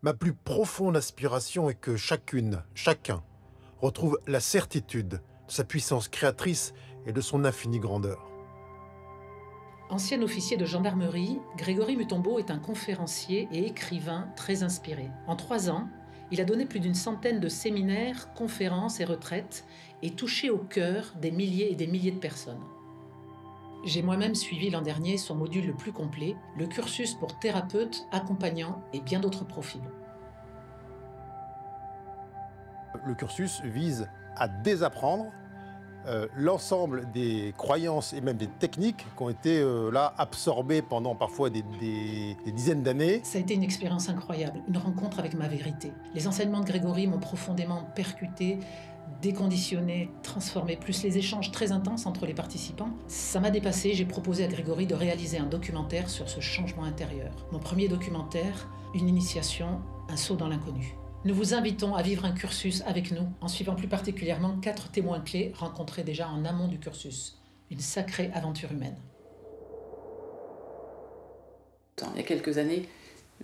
Ma plus profonde aspiration est que chacun, retrouve la certitude de sa puissance créatrice et de son infinie grandeur. Ancien officier de gendarmerie, Grégory Mutombo est un conférencier et écrivain très inspiré. En 3 ans, il a donné plus d'une centaine de séminaires, conférences et retraites et touché au cœur des milliers et des milliers de personnes. J'ai moi-même suivi l'an dernier son module le plus complet, le cursus pour thérapeute, accompagnant et bien d'autres profils. Le cursus vise à désapprendre l'ensemble des croyances et même des techniques qui ont été là absorbées pendant parfois des dizaines d'années. Ça a été une expérience incroyable, une rencontre avec ma vérité. Les enseignements de Grégory m'ont profondément percuté, déconditionné, transformé, plus les échanges très intenses entre les participants. Ça m'a dépassé, j'ai proposé à Grégory de réaliser un documentaire sur ce changement intérieur. Mon premier documentaire, une initiation, un saut dans l'inconnu. Nous vous invitons à vivre un cursus avec nous, en suivant plus particulièrement 4 témoins clés rencontrés déjà en amont du cursus. Une sacrée aventure humaine. Il y a quelques années,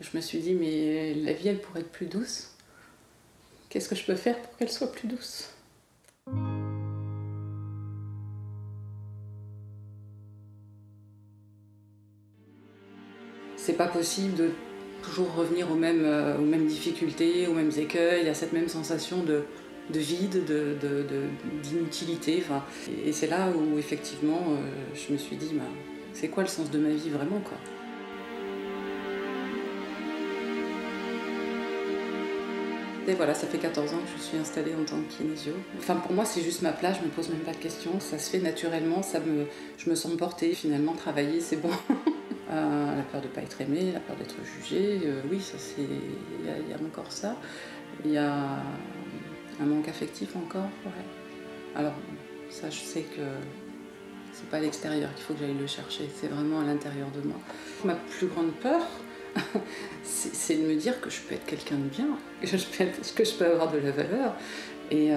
je me suis dit, mais la vie, elle pourrait être plus douce. Qu'est-ce que je peux faire pour qu'elle soit plus douce ? C'est pas possible de toujours revenir aux mêmes difficultés, aux mêmes écueils, à cette même sensation de vide, d'inutilité. Enfin, et c'est là où effectivement je me suis dit, bah, c'est quoi le sens de ma vie vraiment, quoi ? Et voilà, ça fait 14 ans que je suis installée en tant que kinésio. Enfin, pour moi, c'est juste ma place, je me pose même pas de questions. Ça se fait naturellement, je me sens portée. Finalement, travailler, c'est bon. La peur de ne pas être aimée, la peur d'être jugée, oui, ça c'est. Il y a encore ça. Il y a un manque affectif encore, ouais. Alors, ça, je sais que c'est pas à l'extérieur qu'il faut que j'aille le chercher, c'est vraiment à l'intérieur de moi. Ma plus grande peur, c'est de me dire que je peux être quelqu'un de bien, que je peux avoir de la valeur. Et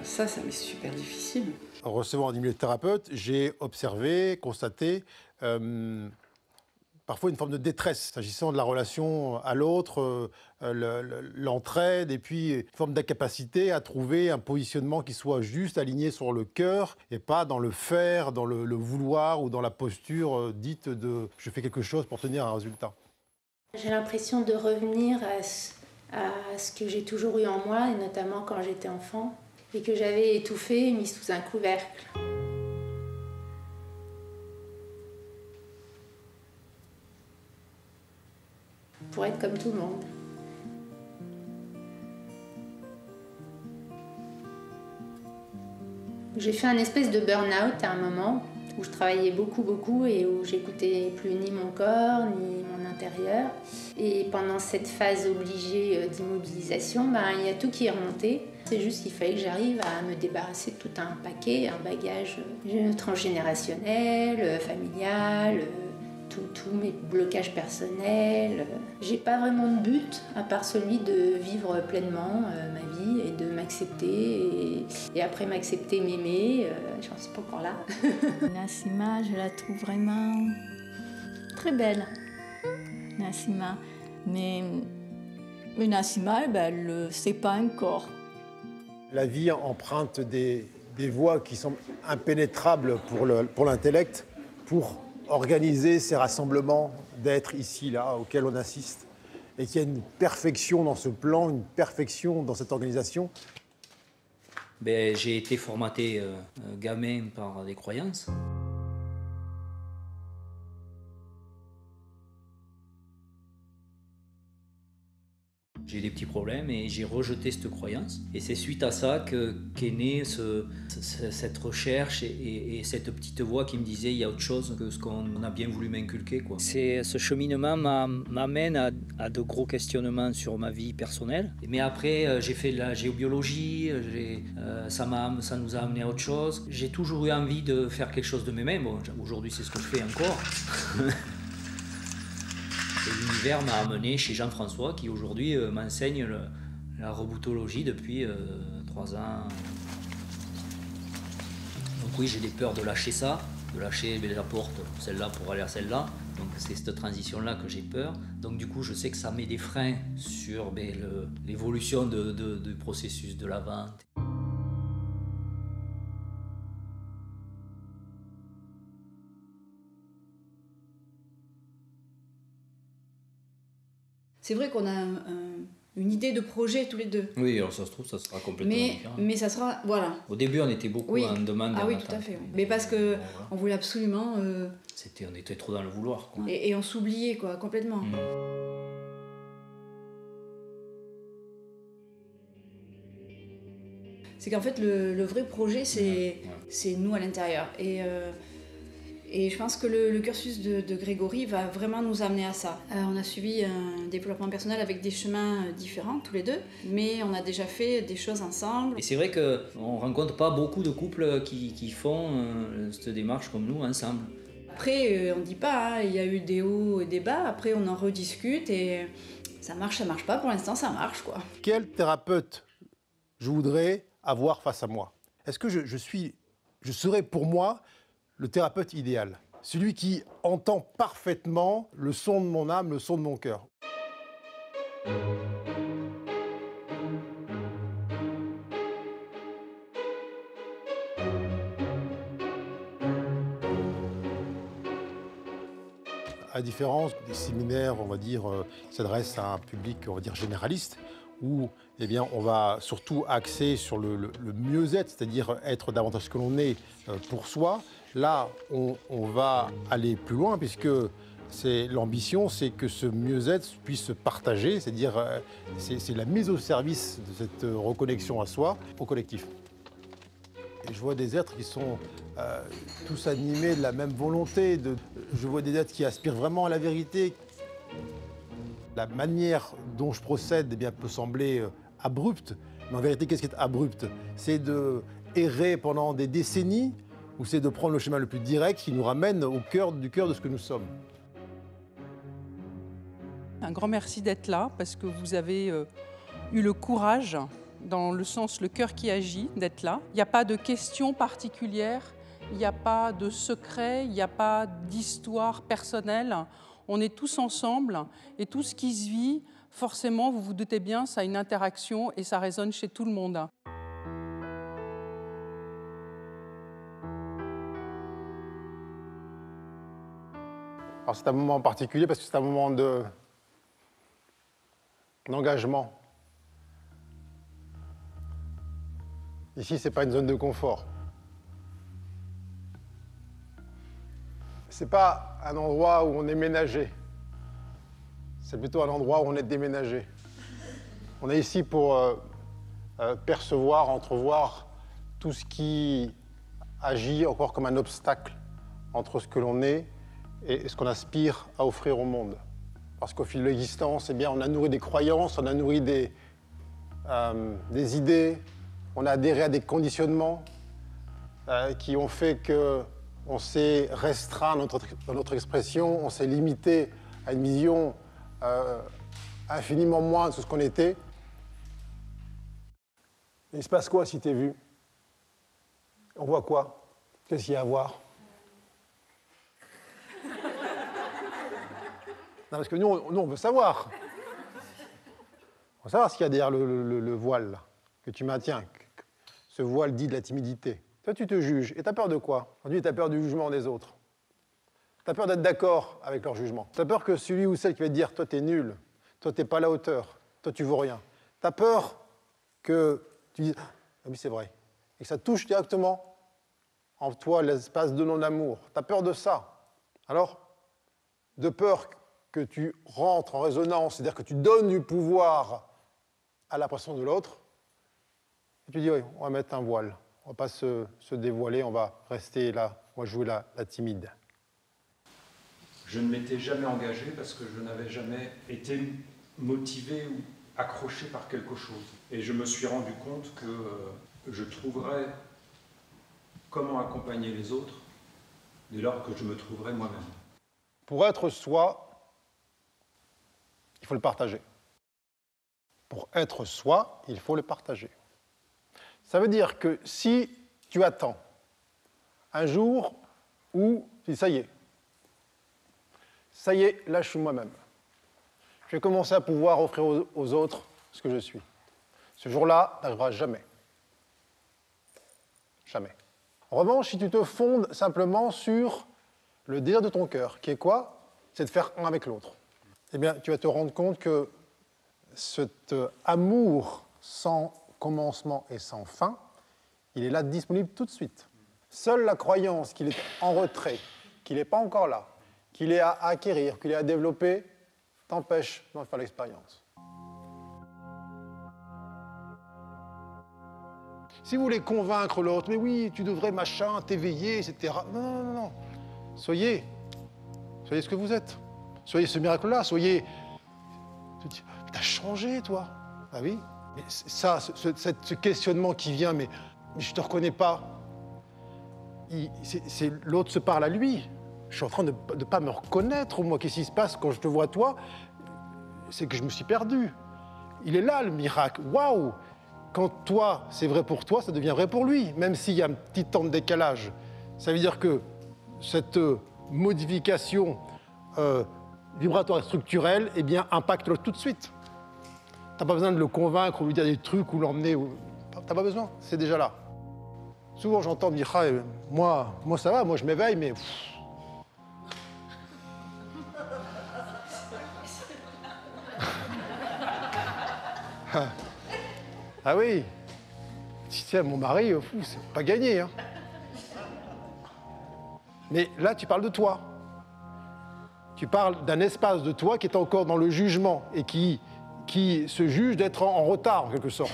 ça m'est super difficile. En recevant un milieu de thérapeute, j'ai observé, constaté parfois une forme de détresse s'agissant de la relation à l'autre, l'entraide et puis une forme d'incapacité à trouver un positionnement qui soit juste aligné sur le cœur et pas dans le faire, dans le vouloir ou dans la posture dite de « je fais quelque chose pour tenir un résultat ». J'ai l'impression de revenir à ce que j'ai toujours eu en moi, et notamment quand j'étais enfant, et que j'avais étouffé et mis sous un couvercle. Pour être comme tout le monde. J'ai fait un espèce de burn-out à un moment, où je travaillais beaucoup et où j'écoutais plus ni mon corps, ni mon intérieur. Et pendant cette phase obligée d'immobilisation, il y a tout qui est remonté. C'est juste qu'il fallait que j'arrive à me débarrasser de tout un paquet, un bagage transgénérationnel, familial, tous mes blocages personnels. J'ai pas vraiment de but, à part celui de vivre pleinement ma vie et de m'accepter. Et après m'accepter, m'aimer, j'en suis pas encore là. Nassima, je la trouve vraiment très belle, Nassima. Mais Nassima, elle ne le sait pas encore. La vie emprunte des voies qui semblent impénétrables pour l'intellect, pour organiser ces rassemblements d'êtres ici, là, auxquels on assiste, et qu'il y a une perfection dans ce plan, une perfection dans cette organisation. J'ai été formaté gamin par des croyances. J'ai des petits problèmes et j'ai rejeté cette croyance. Et c'est suite à ça qu'est née cette recherche et cette petite voix qui me disait il y a autre chose que ce qu'on a bien voulu m'inculquer, quoi. Ce cheminement m'amène à de gros questionnements sur ma vie personnelle. Mais après, j'ai fait de la géobiologie, ça nous a amené à autre chose. J'ai toujours eu envie de faire quelque chose de mes mains. Bon, aujourd'hui, c'est ce que je fais encore. Et l'univers m'a amené chez Jean-François qui aujourd'hui m'enseigne la rebootologie depuis 3 ans. Donc oui, j'ai des peurs de lâcher ça, de lâcher la porte, celle-là pour aller à celle-là. Donc c'est cette transition-là que j'ai peur. Donc du coup, je sais que ça met des freins sur l'évolution du processus de la vente. C'est vrai qu'on a une idée de projet tous les deux. Oui, alors ça se trouve, ça sera complètement différent. Mais ça sera, voilà. Au début, on était beaucoup en demande. Ah oui, tout à fait. Oui. Mais parce que on voulait absolument... on était trop dans le vouloir, quoi. Et on s'oubliait, quoi, complètement. C'est qu'en fait, le vrai projet, c'est nous à l'intérieur. Et je pense que le cursus de Grégory va vraiment nous amener à ça. On a suivi un développement personnel avec des chemins différents, tous les deux, mais on a déjà fait des choses ensemble. Et c'est vrai qu'on ne rencontre pas beaucoup de couples qui font cette démarche comme nous, ensemble. Après, on ne dit pas, hein, il y a eu des hauts et des bas, après on en rediscute et ça marche pas, pour l'instant ça marche, quoi. Quel thérapeute je voudrais avoir face à moi? Est-ce que je serais pour moi le thérapeute idéal, celui qui entend parfaitement le son de mon âme, le son de mon cœur? À la différence des séminaires, on va dire, qui s'adressent à un public, on va dire, généraliste, où eh bien, on va surtout axer sur le mieux-être, c'est-à-dire être davantage ce que l'on est pour soi. Là, on va aller plus loin, puisque l'ambition, c'est que ce mieux-être puisse se partager, c'est-à-dire c'est la mise au service de cette reconnexion à soi, au collectif. Et je vois des êtres qui sont tous animés de la même volonté. Je vois des êtres qui aspirent vraiment à la vérité. La manière dont je procède eh bien, peut sembler abrupte, mais en vérité, qu'est-ce qui est abrupt? C'est de errer pendant des décennies, ou c'est de prendre le chemin le plus direct qui nous ramène au cœur de ce que nous sommes. Un grand merci d'être là, parce que vous avez eu le courage, dans le sens le cœur qui agit, d'être là. Il n'y a pas de questions particulières, il n'y a pas de secret, il n'y a pas d'histoire personnelle. On est tous ensemble et tout ce qui se vit, forcément, vous vous doutez bien, ça a une interaction et ça résonne chez tout le monde. Alors c'est un moment particulier parce que c'est un moment d'engagement. Ici, ce n'est pas une zone de confort. Ce n'est pas un endroit où on est ménagé. C'est plutôt un endroit où on est déménagé. On est ici pour percevoir, entrevoir tout ce qui agit encore comme un obstacle entre ce que l'on est et ce qu'on aspire à offrir au monde. Parce qu'au fil de l'existence, eh bien, on a nourri des croyances, on a nourri des idées, on a adhéré à des conditionnements qui ont fait qu'on s'est restreint dans notre expression, on s'est limité à une vision infiniment moindre de ce qu'on était. Et il se passe quoi si t'es vu? On voit quoi? Qu'est-ce qu'il y a à voir? Non, parce que nous, on veut savoir. On veut savoir ce qu'il y a derrière le voile là, que tu maintiens. Ce voile dit de la timidité. Toi, tu te juges. Et tu as peur de quoi? Aujourd'hui, tu as peur du jugement des autres. Tu as peur d'être d'accord avec leur jugement. Tu as peur que celui ou celle qui va te dire « toi, tu es nul, toi, tu n'es pas à la hauteur, toi, tu vaux rien ». Tu as peur que tu dises « ah oui, c'est vrai ». Et que ça touche directement en toi l'espace de non-amour. Tu as peur de ça. Alors, de peur que tu rentres en résonance, c'est-à-dire que tu donnes du pouvoir à l'impression de l'autre, et tu dis, oui, on va mettre un voile, on ne va pas se dévoiler, on va rester là, on va jouer la timide. Je ne m'étais jamais engagé parce que je n'avais jamais été motivé ou accroché par quelque chose. Et je me suis rendu compte que je trouverais comment accompagner les autres dès lors que je me trouverais moi-même. Pour être soi, il faut le partager. Pour être soi, il faut le partager. Ça veut dire que si tu attends un jour où tu dis ça y est, ça y est, là je suis moi-même. Je vais commencer à pouvoir offrir aux autres ce que je suis. Ce jour-là n'arrivera jamais. Jamais. En revanche, si tu te fondes simplement sur le désir de ton cœur, qui est quoi? C'est de faire un avec l'autre. Eh bien, tu vas te rendre compte que cet amour sans commencement et sans fin, il est là disponible tout de suite. Seule la croyance qu'il est en retrait, qu'il n'est pas encore là, qu'il est à acquérir, qu'il est à développer, t'empêche d'en faire l'expérience. Si vous voulez convaincre l'autre, mais oui, tu devrais machin, t'éveiller, etc. Non, non, non, non. Soyez ce que vous êtes. Soyez ce miracle-là, soyez... T'as changé, toi. Ah oui. Mais ça, ce questionnement qui vient, mais je ne te reconnais pas. L'autre se parle à lui. Je suis en train de ne pas me reconnaître, moi. Qu'est-ce qui se passe quand je te vois, toi? C'est que je me suis perdu. Il est là, le miracle. Waouh! Quand toi, c'est vrai pour toi, ça devient vrai pour lui, même s'il y a un petit temps de décalage. Ça veut dire que cette modification vibratoire et structurelle, eh bien, impacte l'autre tout de suite. T'as pas besoin de le convaincre ou lui dire des trucs ou l'emmener. T'as pas besoin, c'est déjà là. Souvent, j'entends dire ah, moi ça va, moi je m'éveille, mais... Ah oui, si c'est mon mari, c'est pas gagné. Hein. Mais là, tu parles de toi. Tu parles d'un espace de toi qui est encore dans le jugement et qui se juge d'être en retard, en quelque sorte.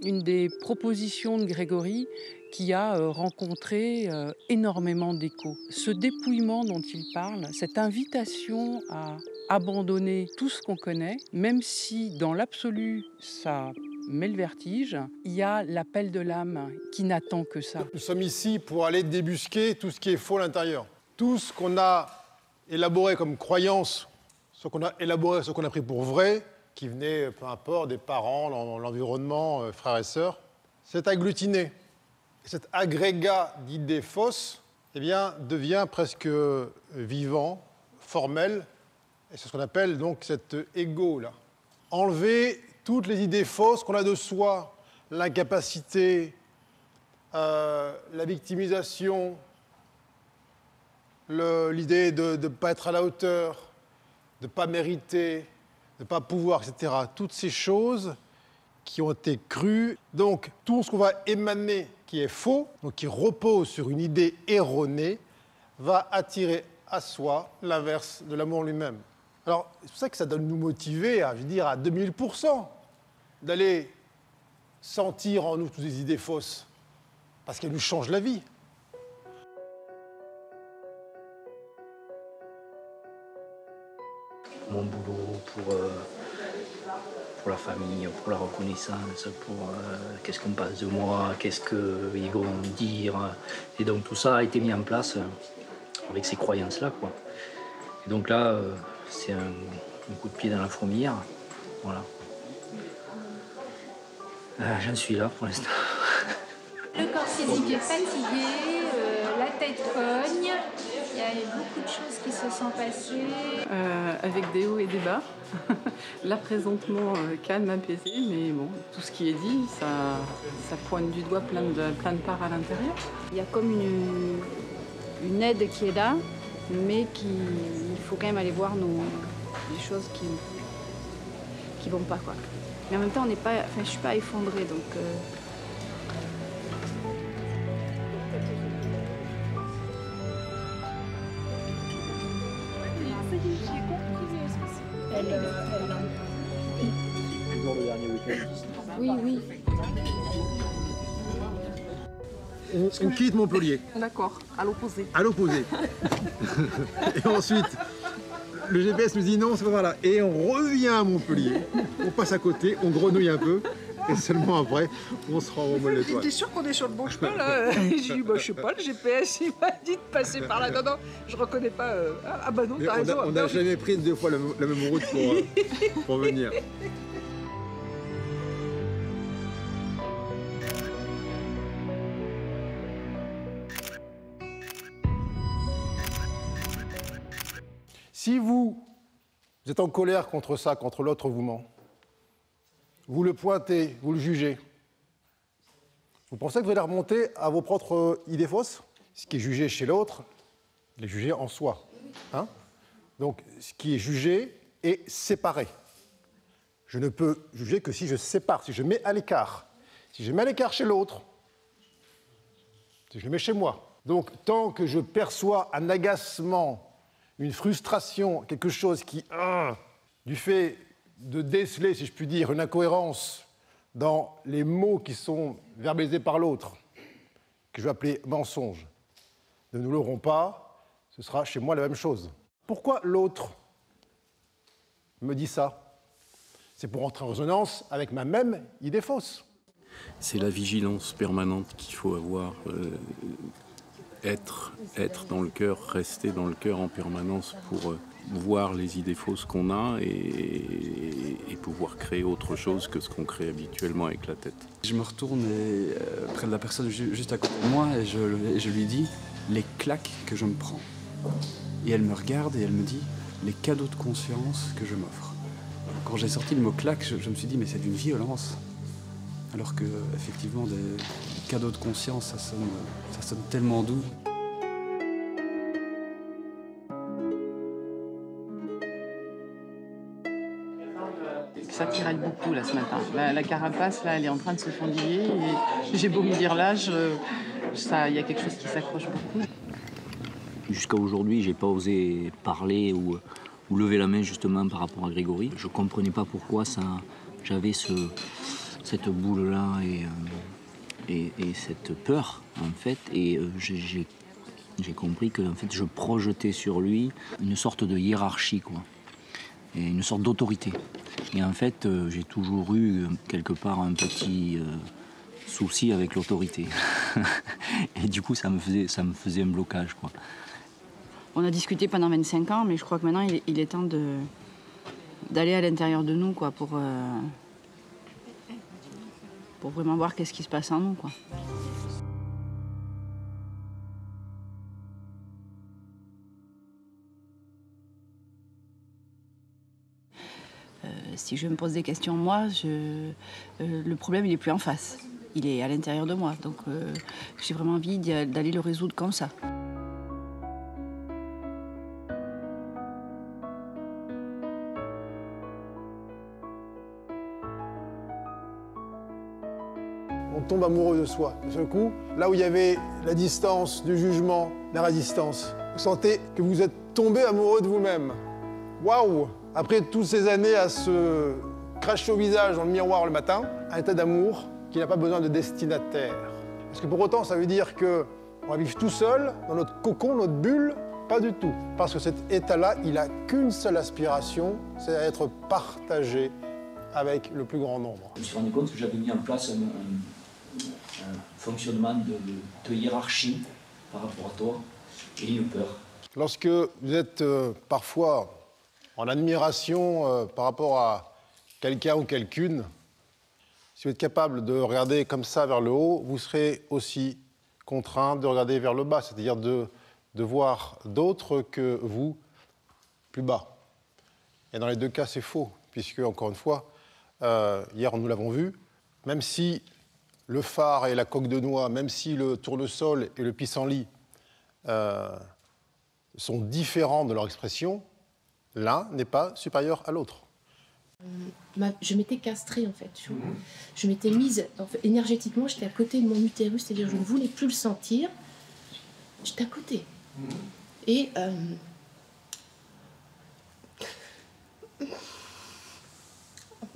Une des propositions de Grégory qui a rencontré énormément d'écho. Ce dépouillement dont il parle, cette invitation à abandonner tout ce qu'on connaît, même si dans l'absolu ça met le vertige, il y a l'appel de l'âme qui n'attend que ça. Nous sommes ici pour aller débusquer tout ce qui est faux à l'intérieur. Tout ce qu'on a élaboré comme croyance, ce qu'on a élaboré, ce qu'on a pris pour vrai, qui venait, peu importe, des parents, l'environnement, frères et sœurs, c'est agglutiné. Et cet agrégat d'idées fausses, eh bien, devient presque vivant, formel, et c'est ce qu'on appelle donc cet ego-là. Enlever toutes les idées fausses qu'on a de soi, l'incapacité, la victimisation, l'idée de ne pas être à la hauteur, de ne pas mériter, de ne pas pouvoir, etc. Toutes ces choses qui ont été crues. Donc, tout ce qu'on va émaner qui est faux, donc qui repose sur une idée erronée, va attirer à soi l'inverse de l'amour lui-même. Alors, c'est pour ça que ça doit nous motiver, à 2000%, d'aller sentir en nous toutes ces idées fausses, parce qu'elles nous changent la vie. Mon boulot, pour la famille, pour la reconnaissance, pour qu'est-ce qu'on pense de moi, qu'est-ce qu'ils vont dire. Et donc tout ça a été mis en place avec ces croyances-là, quoi. Et donc là, c'est un coup de pied dans la fourmilière. Voilà. J'en suis là pour l'instant. Le corps physique est fatigué, la tête cogne, il y a beaucoup de choses qui se sont passées. Avec des hauts et des bas. Là, présentement, calme, apaisé, mais bon, tout ce qui est dit, ça pointe du doigt plein de parts à l'intérieur. Il y a comme une aide qui est là, mais il faut quand même aller voir les choses qui vont pas, quoi. Mais en même temps, je suis pas effondrée, donc... Oui, oui. On quitte Montpellier. D'accord, à l'opposé. À l'opposé. Et ensuite, le GPS nous dit non, c'est pas par là. Et on revient à Montpellier. On passe à côté, on grenouille un peu. Et seulement après, on se rend au vol d'étoile. T'es sûr qu'on est sur le bon chemin, là? J'ai dit, je sais pas, le GPS, il m'a dit de passer par là. Non, je reconnais pas. Ah bah non, t'as raison. On n'a jamais pris deux fois la même route pour venir. Si vous êtes en colère contre ça, contre l'autre vous ment, vous le pointez, vous le jugez, vous pensez que vous allez remonter à vos propres idées fausses? Ce qui est jugé chez l'autre, il est jugé en soi. Hein? Donc, ce qui est jugé est séparé. Je ne peux juger que si je sépare, si je mets à l'écart. Si je mets à l'écart chez l'autre, si je le mets chez moi. Donc, tant que je perçois un agacement, une frustration, quelque chose qui, du fait de déceler, si je puis dire, une incohérence dans les mots qui sont verbalisés par l'autre, que je vais appeler mensonge, ne nous l'aurons pas, ce sera chez moi la même chose. Pourquoi l'autre me dit ça? C'est pour entrer en résonance avec ma même idée fausse. C'est la vigilance permanente qu'il faut avoir, être dans le cœur, rester dans le cœur en permanence pour voir les idées fausses qu'on a et pouvoir créer autre chose que ce qu'on crée habituellement avec la tête. Je me retourne près de la personne juste à côté de moi et je lui dis les claques que je me prends. Et elle me regarde et elle me dit les cadeaux de conscience que je m'offre. Quand j'ai sorti le mot claque, je me suis dit mais c'est d'une violence. Alors que effectivement des cadeaux de conscience, ça sonne tellement doux. Ça tiraille beaucoup là ce matin. La carapace là, elle est en train de se fendiller et j'ai beau me dire l'âge, il y a quelque chose qui s'accroche beaucoup. Jusqu'à aujourd'hui, j'ai pas osé parler ou lever la main justement par rapport à Grégory. Je comprenais pas pourquoi j'avais cette boule-là et cette peur, en fait. Et j'ai compris que en fait, je projetais sur lui une sorte de hiérarchie, quoi, et une sorte d'autorité. Et en fait, j'ai toujours eu quelque part un petit souci avec l'autorité. Et du coup, ça me faisait un blocage, quoi. On a discuté pendant 25 ans, mais je crois que maintenant, il est temps d'aller à l'intérieur de nous, quoi, pour vraiment voir qu'est-ce qui se passe en nous, quoi. Si je me pose des questions, moi, le problème, il n'est plus en face. Il est à l'intérieur de moi. Donc, j'ai vraiment envie d'aller le résoudre comme ça. On tombe amoureux de soi. De ce coup, là où il y avait la distance, du jugement, la résistance, vous sentez que vous êtes tombé amoureux de vous-même. Waouh! Après toutes ces années à se cracher au visage dans le miroir le matin, un état d'amour qui n'a pas besoin de destinataire. Est-ce que pour autant ça veut dire qu'on va vivre tout seul, dans notre cocon, notre bulle? Pas du tout. Parce que cet état-là, il n'a qu'une seule aspiration, c'est être partagé avec le plus grand nombre. Je me suis rendu compte que j'avais mis en place un fonctionnement de hiérarchie par rapport à toi et une peur. Lorsque vous êtes parfois en admiration par rapport à quelqu'un ou quelqu'une, si vous êtes capable de regarder comme ça vers le haut, vous serez aussi contraint de regarder vers le bas, c'est-à-dire de voir d'autres que vous plus bas. Et dans les deux cas, c'est faux, puisque, encore une fois, hier, nous l'avons vu, même si le phare et la coque de noix, même si le tournesol et le pissenlit sont différents de leur expression, l'un n'est pas supérieur à l'autre. Je m'étais castrée, en fait. Je m'étais mise, énergétiquement, j'étais à côté de mon utérus, c'est-à-dire je ne voulais plus le sentir. J'étais à côté. Et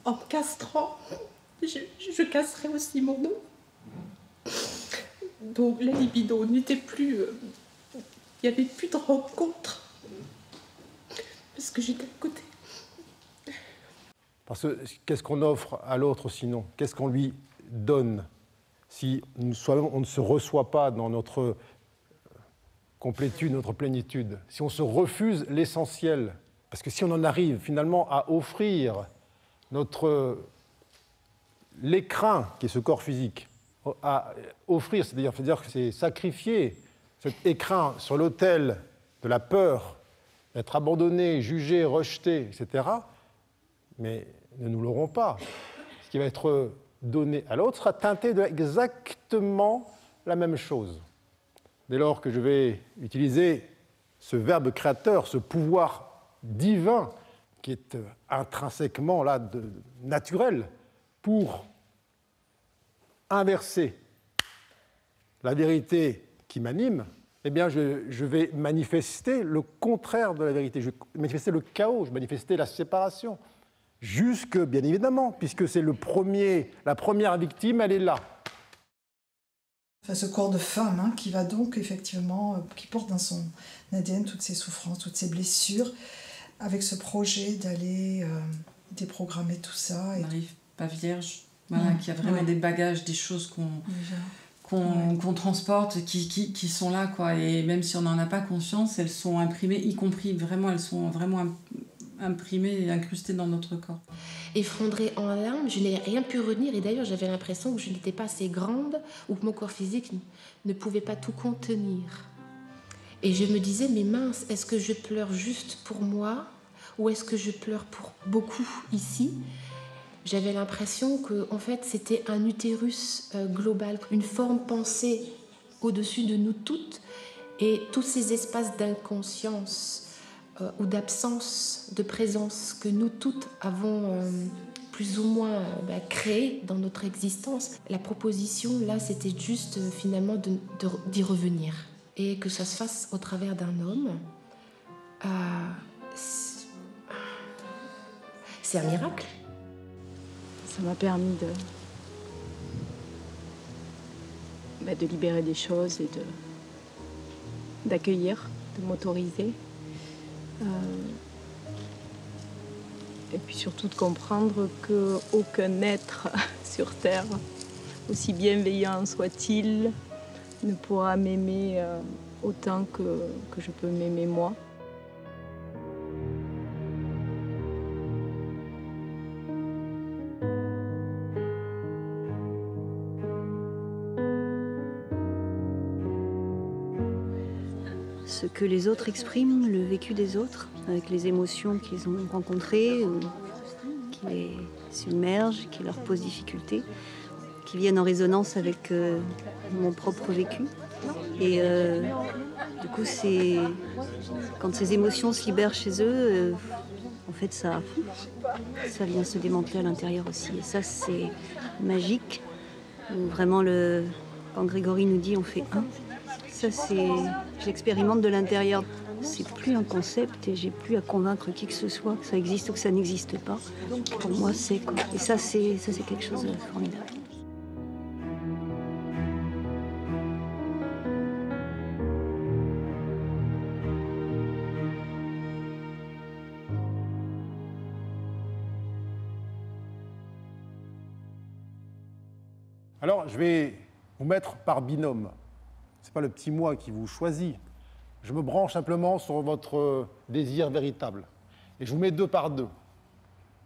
en me castrant, je castrais aussi mon eau. Donc la libido n'était plus... il n'y avait plus de rencontre. Parce que j'étais à côté. Parce que qu'est-ce qu'on offre à l'autre sinon? Qu'est-ce qu'on lui donne si on ne se reçoit pas dans notre complétude, notre plénitude? Si on se refuse l'essentiel? Parce que si on en arrive finalement à offrir l'écrin qui est ce corps physique, à offrir, c'est-à-dire que c'est sacrifier cet écrin sur l'autel de la peur être abandonnés, jugés, rejetés, etc. Mais ne nous l'aurons pas. Ce qui va être donné à l'autre sera teinté de exactement la même chose. Dès lors que je vais utiliser ce verbe créateur, ce pouvoir divin qui est intrinsèquement là, naturel, pour inverser la vérité qui m'anime, eh bien je vais manifester le contraire de la vérité. Je vais manifester le chaos, je vais manifester la séparation. Jusque, bien évidemment, puisque c'est la première victime, elle est là. Enfin, ce corps de femme hein, qui va donc effectivement, qui porte dans son ADN toutes ses souffrances, toutes ses blessures, avec ce projet d'aller déprogrammer tout ça. On n'arrive pas vierge, voilà, qui a vraiment des bagages, des choses qu'on transporte, qui sont là, quoi. Et même si on n'en a pas conscience, elles sont imprimées, y compris vraiment, elles sont vraiment imprimées et incrustées dans notre corps. Effondrée en larmes, je n'ai rien pu retenir et d'ailleurs j'avais l'impression que je n'étais pas assez grande ou que mon corps physique ne pouvait pas tout contenir. Et je me disais, mais mince, est-ce que je pleure juste pour moi ou est-ce que je pleure pour beaucoup ici ? J'avais l'impression que en fait, c'était un utérus global, une forme pensée au-dessus de nous toutes et tous ces espaces d'inconscience ou d'absence de présence que nous toutes avons plus ou moins créés dans notre existence. La proposition, là, c'était juste finalement d'y revenir. Et que ça se fasse au travers d'un homme, c'est un miracle. Ça m'a permis de libérer des choses et d'accueillir, de m'autoriser. Et puis surtout de comprendre qu'aucun être sur Terre, aussi bienveillant soit-il, ne pourra m'aimer autant que je peux m'aimer moi. Ce que les autres expriment, le vécu des autres, avec les émotions qu'ils ont rencontrées, ou qui les submergent, qui leur posent difficulté, qui viennent en résonance avec mon propre vécu. Et du coup, quand ces émotions se libèrent chez eux, en fait, ça vient se démanteler à l'intérieur aussi. Et ça, c'est magique. Vraiment, quand Grégory nous dit « on fait un », ça, j'expérimente de l'intérieur. C'est plus un concept et j'ai plus à convaincre qui que ce soit que ça existe ou que ça n'existe pas. Pour moi, c'est quoi. Et ça, c'est quelque chose de formidable. Alors, je vais vous mettre par binôme. Ce n'est pas le petit moi qui vous choisit. Je me branche simplement sur votre désir véritable. Et je vous mets 2 par 2.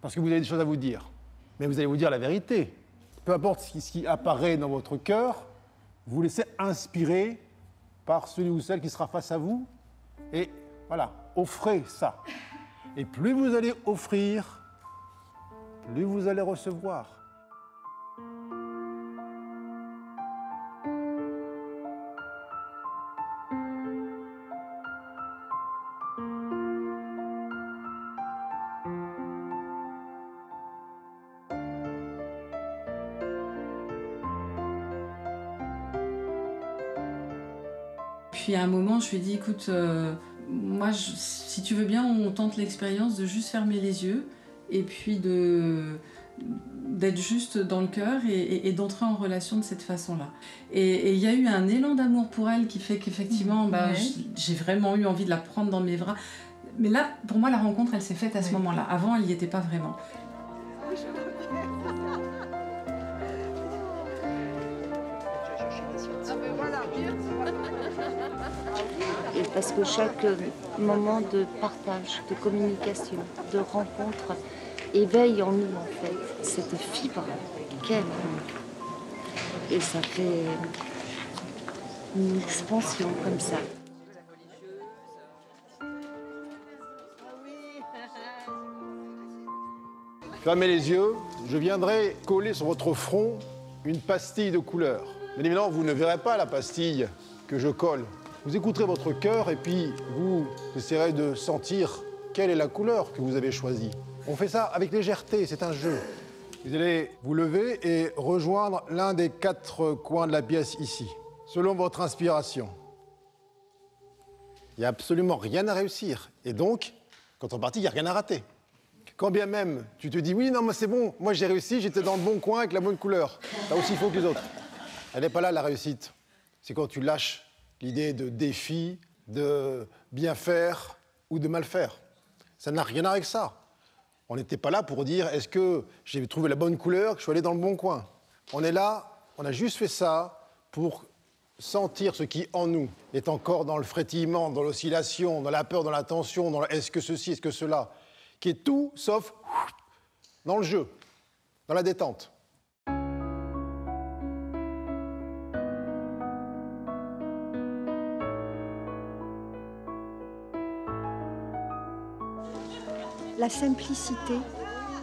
Parce que vous avez des choses à vous dire. Mais vous allez vous dire la vérité. Peu importe ce qui apparaît dans votre cœur, vous vous laissez inspirer par celui ou celle qui sera face à vous. Et voilà, offrez ça. Et plus vous allez offrir, plus vous allez recevoir. Puis à un moment, je lui ai dit, écoute, moi, si tu veux bien, on tente l'expérience de juste fermer les yeux et puis d'être juste dans le cœur et d'entrer en relation de cette façon-là. Et il y a eu un élan d'amour pour elle qui fait qu'effectivement, j'ai vraiment eu envie de la prendre dans mes bras. Mais là, pour moi, la rencontre, elle s'est faite à ce moment-là. Avant, elle n'y était pas vraiment. Et parce que chaque moment de partage, de communication, de rencontre éveille en nous en fait cette fibre qu'elle. Et ça fait une expansion comme ça. Fermez les yeux, je viendrai coller sur votre front une pastille de couleur. Bien évidemment, vous ne verrez pas la pastille que je colle. Vous écouterez votre cœur et puis vous essaierez de sentir quelle est la couleur que vous avez choisie. On fait ça avec légèreté, c'est un jeu. Vous allez vous lever et rejoindre l'un des 4 coins de la pièce ici, selon votre inspiration. Il n'y a absolument rien à réussir. Et donc, quand on est parti, il n'y a rien à rater. Quand bien même tu te dis, oui, non, mais c'est bon, moi j'ai réussi, j'étais dans le bon coin avec la bonne couleur. T'as aussi faux que les autres. Elle n'est pas là, la réussite. C'est quand tu lâches l'idée de défi, de bien faire ou de mal faire. Ça n'a rien à voir avec ça. On n'était pas là pour dire, est-ce que j'ai trouvé la bonne couleur, que je suis allé dans le bon coin. On est là, on a juste fait ça pour sentir ce qui, en nous, est encore dans le frétillement, dans l'oscillation, dans la peur, dans la tension, dans est-ce que ceci, est-ce que cela, qui est tout sauf dans le jeu, dans la détente. La simplicité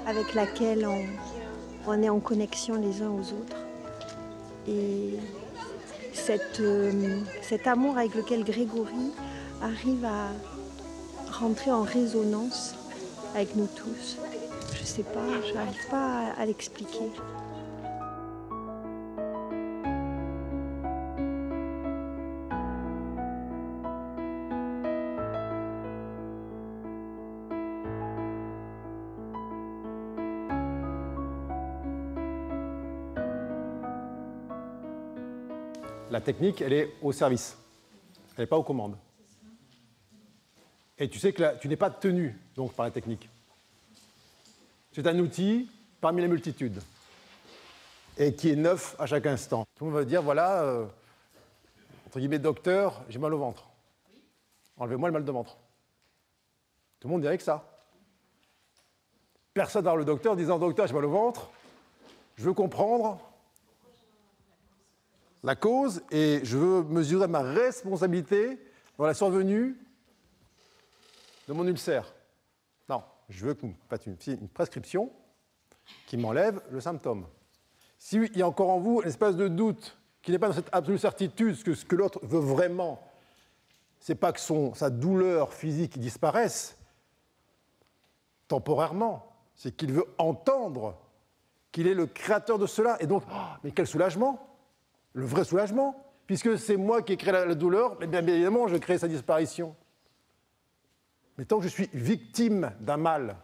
avec laquelle on est en connexion les uns aux autres et cet amour avec lequel Grégory arrive à rentrer en résonance avec nous tous. Je sais pas, je n'arrive pas à l'expliquer. La technique, elle est au service. Elle n'est pas aux commandes. Et tu sais que tu n'es pas tenu donc, par la technique. C'est un outil parmi la multitude. Et qui est neuf à chaque instant. Tout le monde va dire, voilà, entre guillemets, docteur, j'ai mal au ventre. Enlevez-moi le mal de ventre. Tout le monde dirait que ça. Personne va voir le docteur disant, docteur, j'ai mal au ventre, je veux comprendre la cause et je veux mesurer ma responsabilité dans la survenue de mon ulcère. Non, je veux que vous fassiez une prescription qui m'enlève le symptôme. S'il y a encore en vous une espèce de doute, qui n'est pas dans cette absolue certitude que ce que l'autre veut vraiment, c'est pas que sa douleur physique disparaisse temporairement, c'est qu'il veut entendre qu'il est le créateur de cela. Et donc, mais quel soulagement! Le vrai soulagement, puisque c'est moi qui ai créé la douleur, mais bien évidemment, je crée sa disparition. Mais tant que je suis victime d'un mal,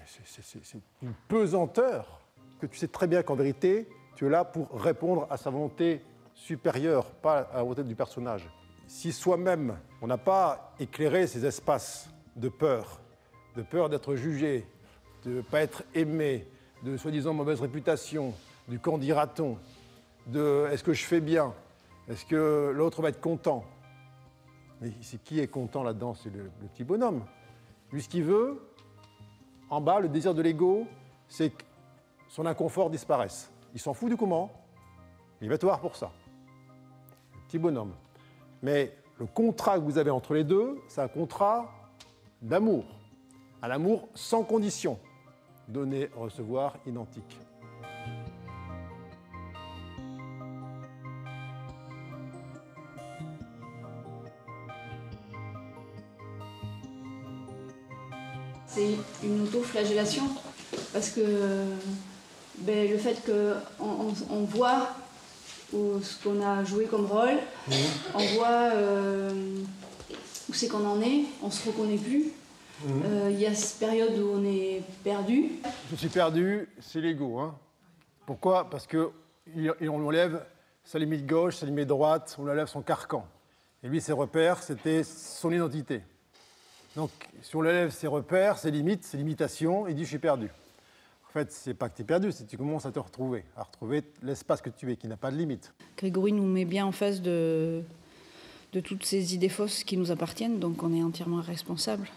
c'est une pesanteur que tu sais très bien qu'en vérité, tu es là pour répondre à sa volonté supérieure, pas à la volonté du personnage. Si soi-même, on n'a pas éclairé ces espaces de peur d'être jugé, de ne pas être aimé, de soi-disant mauvaise réputation, du qu'en dira-t-on, de est-ce que je fais bien, est-ce que l'autre va être content. Mais c'est qui est content là-dedans? C'est le petit bonhomme. Lui, ce qu'il veut, en bas, le désir de l'ego, c'est que son inconfort disparaisse. Il s'en fout du comment, mais il va te voir pour ça. Le petit bonhomme. Mais le contrat que vous avez entre les deux, c'est un contrat d'amour. Un amour sans condition. Donner, recevoir, identique. C'est une auto-flagellation parce que le fait qu'on voit ce qu'on a joué comme rôle, on voit où c'est qu'on en est, on se reconnaît plus. Il y a cette période où on est perdu. Je suis perdu, c'est l'ego. Hein. Pourquoi? Parce qu'on enlève sa limite gauche, sa limite droite, on enlève son carcan. Et lui, ses repères, c'était son identité. Donc, si on enlève ses repères, ses limites, ses limitations, il dit « je suis perdu ». En fait, c'est pas que tu es perdu, c'est que tu commences à te retrouver, à retrouver l'espace que tu es, qui n'a pas de limite. Grégory nous met bien en face de toutes ces idées fausses qui nous appartiennent, donc on est entièrement responsable.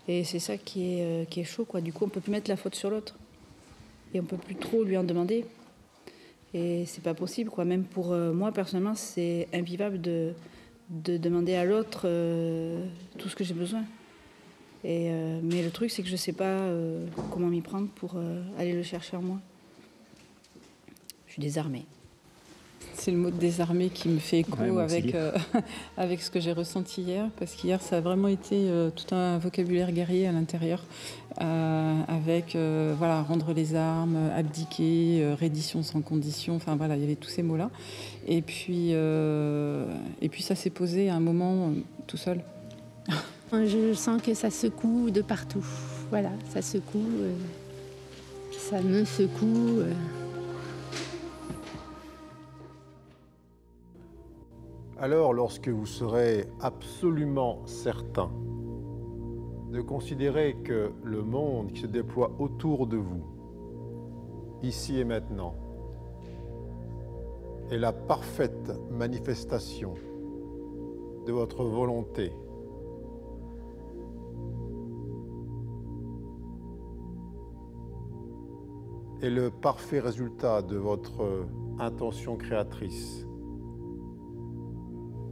Et c'est ça qui est chaud, quoi. Du coup, on ne peut plus mettre la faute sur l'autre. Et on ne peut plus trop lui en demander. Et c'est pas possible, quoi. Même pour moi, personnellement, c'est invivable de demander à l'autre tout ce que j'ai besoin. Mais le truc, c'est que je ne sais pas comment m'y prendre pour aller le chercher en moi. Je suis désarmée. C'est le mot de désarmé qui me fait écho avec ce que j'ai ressenti hier, parce qu'hier ça a vraiment été tout un vocabulaire guerrier à l'intérieur, avec voilà, rendre les armes, abdiquer, reddition sans condition, enfin voilà, il y avait tous ces mots-là. Et puis ça s'est posé à un moment tout seul. Je sens que ça secoue de partout. Voilà, ça secoue, ça me secoue. Alors, lorsque vous serez absolument certain de considérer que le monde qui se déploie autour de vous, ici et maintenant, est la parfaite manifestation de votre volonté, et le parfait résultat de votre intention créatrice,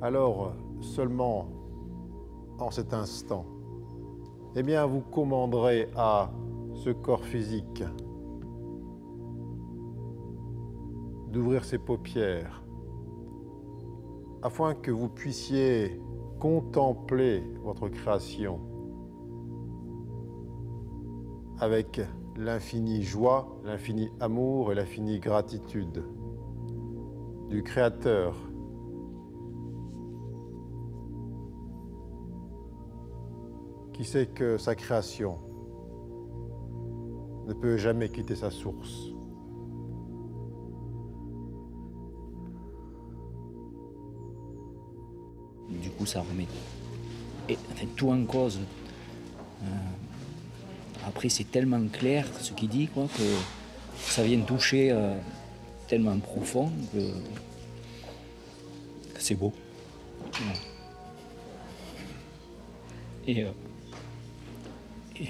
alors seulement en cet instant, eh bien vous commanderez à ce corps physique d'ouvrir ses paupières afin que vous puissiez contempler votre création avec l'infinie joie, l'infini amour et l'infinie gratitude du Créateur qui sait que sa création ne peut jamais quitter sa source. Du coup, ça remet tout en cause. Après, c'est tellement clair ce qu'il dit, quoi, que ça vient toucher tellement profond que c'est beau. Et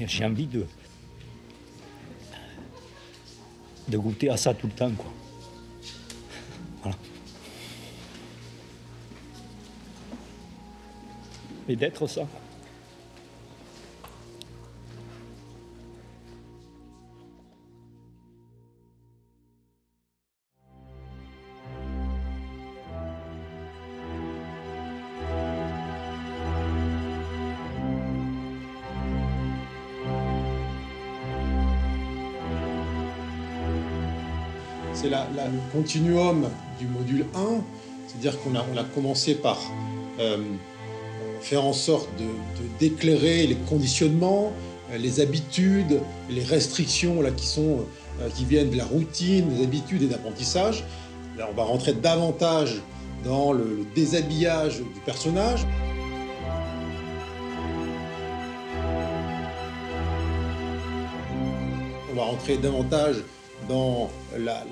j'ai envie de goûter à ça tout le temps, quoi. Voilà. Et d'être ça. C'est le continuum du module 1, c'est-à-dire qu'on a commencé par faire en sorte d'éclairer les conditionnements, les habitudes, les restrictions là, qui viennent de la routine, des habitudes et d'apprentissage. Là, on va rentrer davantage dans le déshabillage du personnage. On va rentrer davantage dans la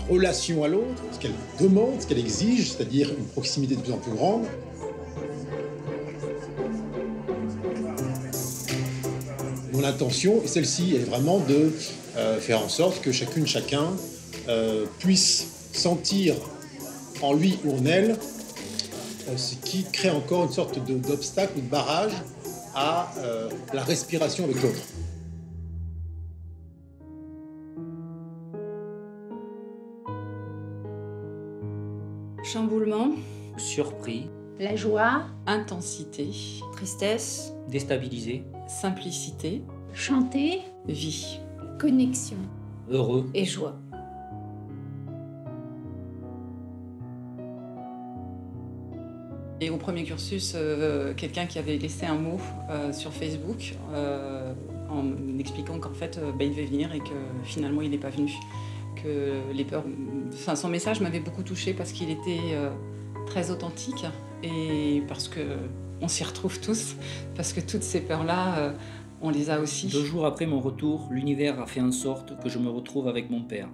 relation à l'autre, ce qu'elle demande, ce qu'elle exige, c'est-à-dire une proximité de plus en plus grande. Mon intention, et celle-ci, est vraiment de faire en sorte que chacune, chacun puisse sentir en lui ou en elle ce qui crée encore une sorte d'obstacle ou de barrage à la respiration avec l'autre. Chamboulement. Surpris. La joie. Intensité. Tristesse. Déstabilisé. Simplicité. Chanter. Vie. Connexion. Heureux. Et joie. Et au premier cursus, quelqu'un qui avait laissé un mot sur Facebook en expliquant qu'en fait, il devait venir et que finalement, il n'est pas venu. Que les peurs... Enfin, son message m'avait beaucoup touchée parce qu'il était très authentique et parce qu'on s'y retrouve tous, parce que toutes ces peurs-là, on les a aussi. 2 jours après mon retour, l'univers a fait en sorte que je me retrouve avec mon père.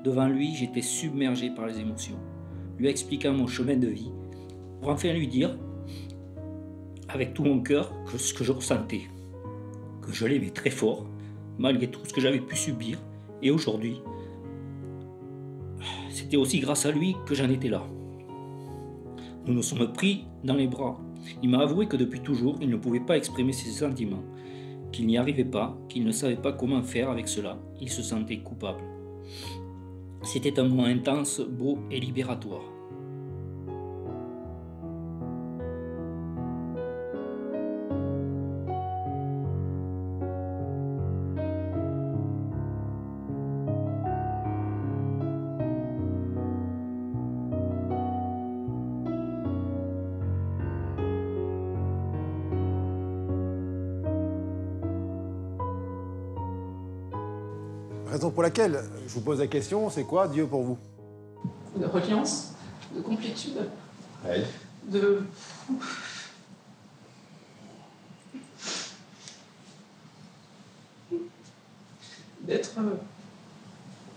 Devant lui, j'étais submergé par les émotions, lui expliquant mon chemin de vie, pour enfin lui dire, avec tout mon cœur, que ce que je ressentais, que je l'aimais très fort, malgré tout ce que j'avais pu subir, et aujourd'hui, c'était aussi grâce à lui que j'en étais là. Nous nous sommes pris dans les bras. Il m'a avoué que depuis toujours, il ne pouvait pas exprimer ses sentiments, qu'il n'y arrivait pas, qu'il ne savait pas comment faire avec cela. Il se sentait coupable. C'était un moment intense, beau et libératoire. Raison pour laquelle je vous pose la question, c'est quoi Dieu pour vous? De reliance, de complétude, Oui.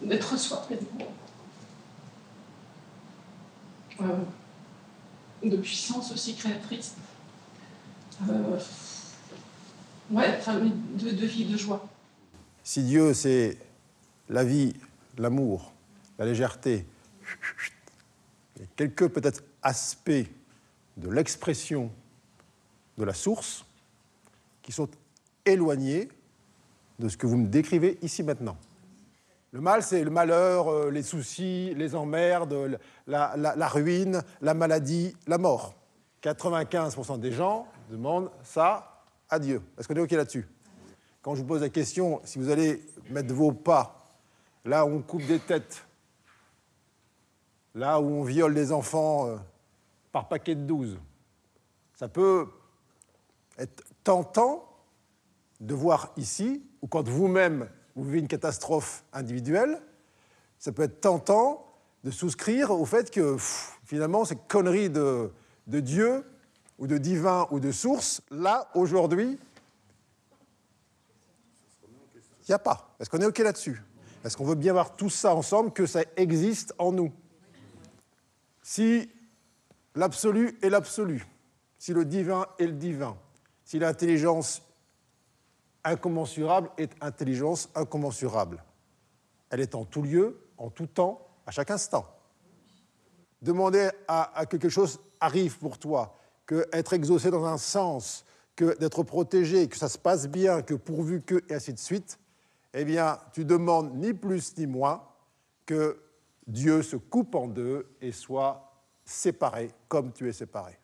d'être soi pleinement. De puissance aussi créatrice. De vie, de joie. Si Dieu, c'est la vie, l'amour, la légèreté, il y a quelques peut-être aspects de l'expression de la source qui sont éloignés de ce que vous me décrivez ici maintenant. Le mal, c'est le malheur, les soucis, les emmerdes, la ruine, la maladie, la mort. 95% des gens demandent ça à Dieu. Est-ce qu'on est OK là-dessus? Quand je vous pose la question, si vous allez mettre vos pas là où on coupe des têtes, là où on viole des enfants par paquet de 12, ça peut être tentant de voir ici, ou quand vous-même vous vivez une catastrophe individuelle, ça peut être tentant de souscrire au fait que finalement ces conneries de Dieu ou de divin ou de source, là, aujourd'hui, il n'y a pas. Est-ce qu'on est OK là-dessus? Est-ce qu'on veut bien voir tout ça ensemble, que ça existe en nous? Si l'absolu est l'absolu, si le divin est le divin, si l'intelligence incommensurable est intelligence incommensurable, elle est en tout lieu, en tout temps, à chaque instant. Demander à que quelque chose arrive pour toi, que être exaucé dans un sens, que d'être protégé, que ça se passe bien, que pourvu que, et ainsi de suite, eh bien, tu demandes ni plus ni moins que Dieu se coupe en deux et soit séparé comme tu es séparé.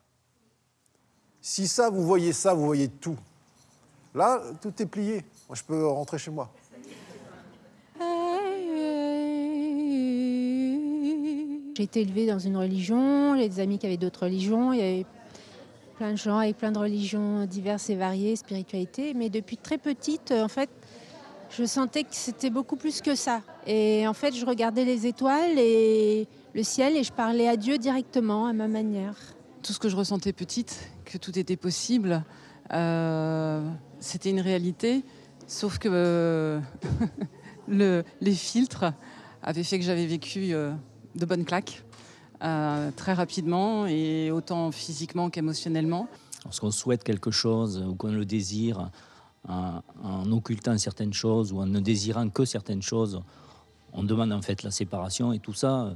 Si ça, vous voyez tout. Là, tout est plié. Moi, je peux rentrer chez moi. J'ai été élevée dans une religion, j'ai des amis qui avaient d'autres religions, il y avait plein de gens avec plein de religions diverses et variées, spiritualité, mais depuis très petite, en fait, je sentais que c'était beaucoup plus que ça. Et en fait, je regardais les étoiles et le ciel et je parlais à Dieu directement, à ma manière. Tout ce que je ressentais petite, que tout était possible, c'était une réalité, sauf que les filtres avaient fait que j'avais vécu de bonnes claques très rapidement, et autant physiquement qu'émotionnellement. Lorsqu'on souhaite quelque chose ou qu'on le désire, en occultant certaines choses ou en ne désirant que certaines choses, on demande en fait la séparation, et tout ça,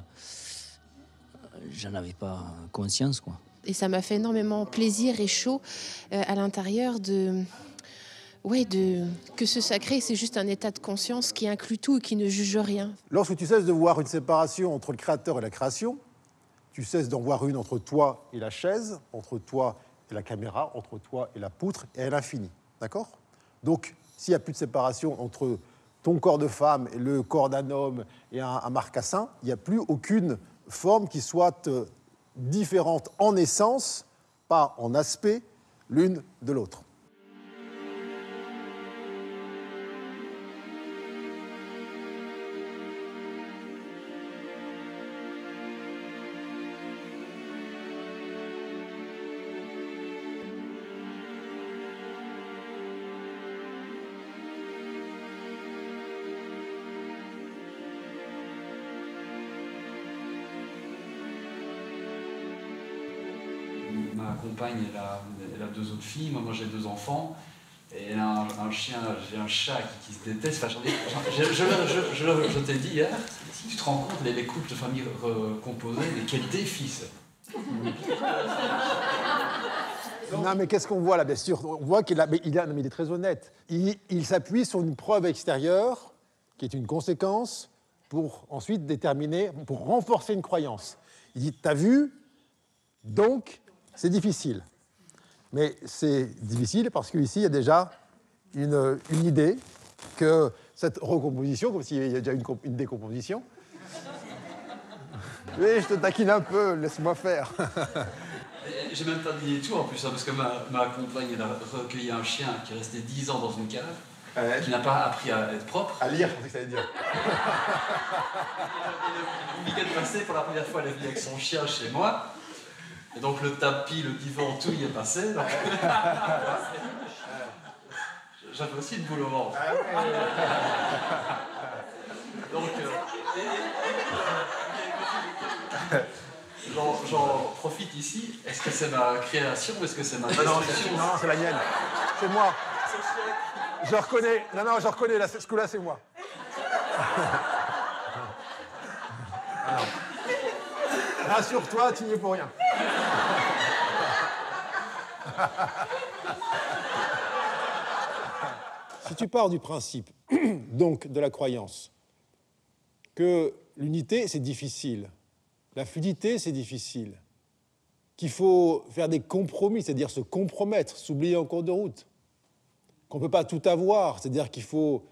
j'en avais pas conscience, quoi. Et ça m'a fait énormément plaisir et chaud à l'intérieur que ce sacré, c'est juste un état de conscience qui inclut tout et qui ne juge rien. Lorsque tu cesses de voir une séparation entre le créateur et la création, tu cesses d'en voir une entre toi et la chaise, entre toi et la caméra, entre toi et la poutre, et à l'infini. D'accord? Donc, s'il n'y a plus de séparation entre ton corps de femme et le corps d'un homme et un marcassin, il n'y a plus aucune forme qui soit différente en essence, pas en aspect, l'une de l'autre. Ma compagne, elle a deux autres filles, moi j'ai deux enfants, et elle a un chien, j'ai un chat qui se déteste. Enfin, je t'ai dit hier, tu te rends compte, les couples de famille recomposés, mais quel défi c'est. Non, mais qu'est-ce qu'on voit là, bien sûr? On voit qu'il il est très honnête. Il s'appuie sur une preuve extérieure, qui est une conséquence, pour ensuite déterminer, pour renforcer une croyance. Il dit, t'as vu, donc c'est difficile. Mais c'est difficile parce qu'ici, il y a déjà une idée que cette recomposition, comme s'il y avait déjà une décomposition. Oui, je te taquine un peu, laisse-moi faire. J'ai même pas dit tout en plus, hein, parce que ma compagne elle a recueilli un chien qui est resté 10 ans dans une cave, qui n'a pas appris à être propre. À lire, c'est ce que ça veut dire. Le week-end passé, pour la première fois, elle est venue avec son chien chez moi. Et donc le tapis, le divan, tout y est passé. Donc... J'avais aussi une boule au ventre. Donc... J'en profite ici. Est-ce que c'est ma création ou est-ce que c'est ma destruction? Non, c'est la mienne. C'est moi. Je reconnais. Non, je reconnais. Ce coup-là, c'est moi. Rassure-toi, tu n'y es pour rien. Si tu pars du principe, donc de la croyance, que l'unité, c'est difficile, la fluidité, c'est difficile, qu'il faut faire des compromis, c'est-à-dire se compromettre, s'oublier en cours de route, qu'on ne peut pas tout avoir, c'est-à-dire qu'il faut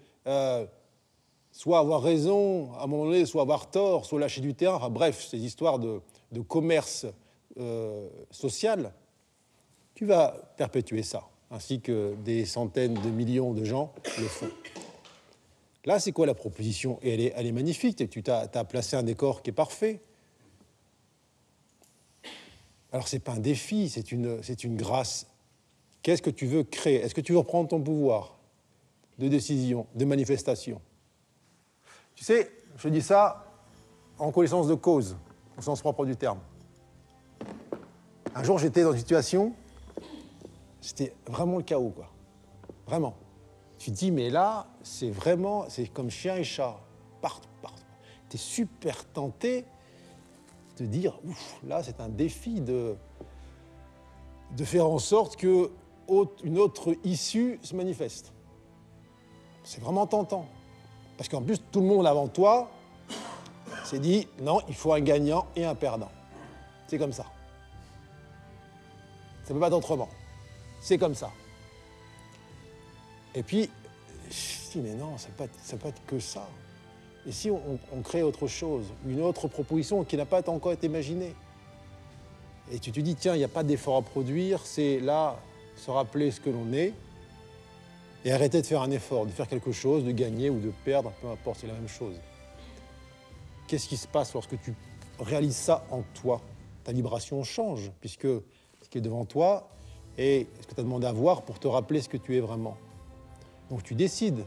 soit avoir raison à un moment donné, soit avoir tort, soit lâcher du terrain, enfin, bref, ces histoires de commerce social, tu vas perpétuer ça, ainsi que des centaines de millions de gens le font. Là, c'est quoi la proposition? Et elle est magnifique, tu as placé un décor qui est parfait. Alors, ce n'est pas un défi, c'est une grâce. Qu'est-ce que tu veux créer? Est-ce que tu veux reprendre ton pouvoir de décision, de manifestation? Tu sais, je dis ça en connaissance de cause, au sens propre du terme. Un jour, j'étais dans une situation, c'était vraiment le chaos, quoi. Vraiment. Tu te dis, mais là, c'est comme chien et chat, partout. Tu es super tenté de dire, ouf, là, c'est un défi de faire en sorte qu'une autre issue se manifeste. C'est vraiment tentant. Parce qu'en plus, tout le monde avant toi s'est dit, non, il faut un gagnant et un perdant. C'est comme ça. Ça ne peut pas être autrement. C'est comme ça. Et puis, je me dis, mais non, ça ne peut être que ça. Et si on crée autre chose, une autre proposition qui n'a pas encore été imaginée? Et tu te dis, tiens, il n'y a pas d'effort à produire, c'est là, se rappeler ce que l'on est, et arrêter de faire un effort, de faire quelque chose, de gagner ou de perdre, peu importe, c'est la même chose. Qu'est-ce qui se passe lorsque tu réalises ça en toi? Ta vibration change, puisque ce qui est devant toi est ce que tu as demandé à voir pour te rappeler ce que tu es vraiment. Donc tu décides,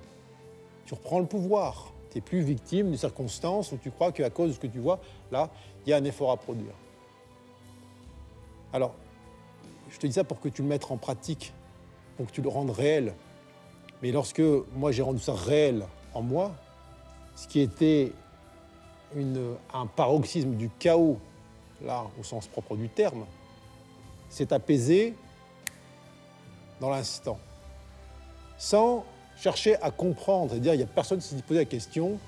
tu reprends le pouvoir. Tu n'es plus victime de circonstances où tu crois qu'à cause de ce que tu vois, là, il y a un effort à produire. Alors, je te dis ça pour que tu le mettes en pratique, pour que tu le rendes réel. Mais lorsque moi j'ai rendu ça réel en moi, ce qui était un paroxysme du chaos, là, au sens propre du terme, s'est apaisé dans l'instant. Sans chercher à comprendre, c'est-à-dire il n'y a personne qui s'est posé la question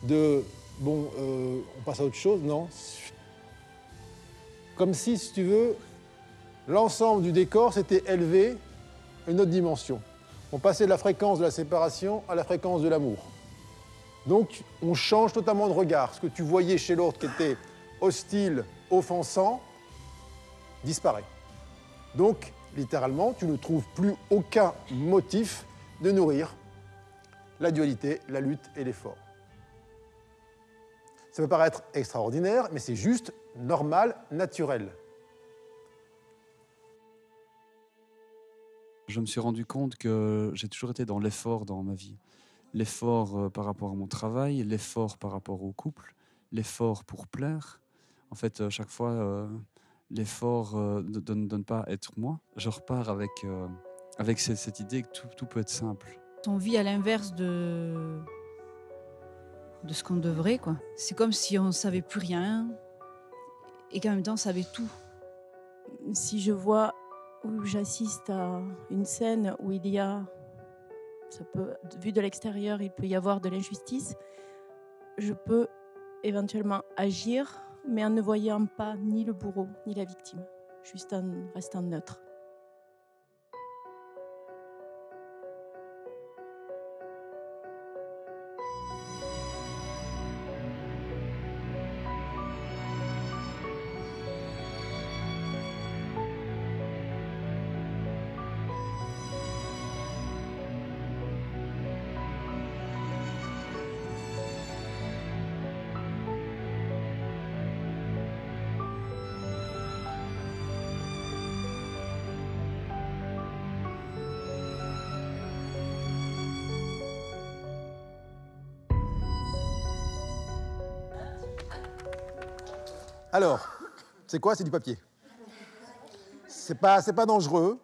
de bon, on passe à autre chose, non. Comme si tu veux, l'ensemble du décor s'était élevé à une autre dimension. On passait de la fréquence de la séparation à la fréquence de l'amour. Donc on change totalement de regard. Ce que tu voyais chez l'autre qui était hostile, offensant, disparaît. Donc, littéralement, tu ne trouves plus aucun motif de nourrir la dualité, la lutte et l'effort. Ça peut paraître extraordinaire, mais c'est juste normal, naturel. Je me suis rendu compte que j'ai toujours été dans l'effort dans ma vie. L'effort par rapport à mon travail, l'effort par rapport au couple, l'effort pour plaire. En fait, chaque fois, l'effort de ne pas être moi. Je repars avec cette idée que tout peut être simple. On vit à l'inverse de ce qu'on devrait, quoi. C'est comme si on ne savait plus rien et qu'en même temps on savait tout. Si je vois où j'assiste à une scène où il y a, vu de l'extérieur, il peut y avoir de l'injustice, je peux éventuellement agir, mais en ne voyant pas ni le bourreau ni la victime, juste en restant neutre. Alors, c'est quoi? C'est du papier. C'est pas dangereux.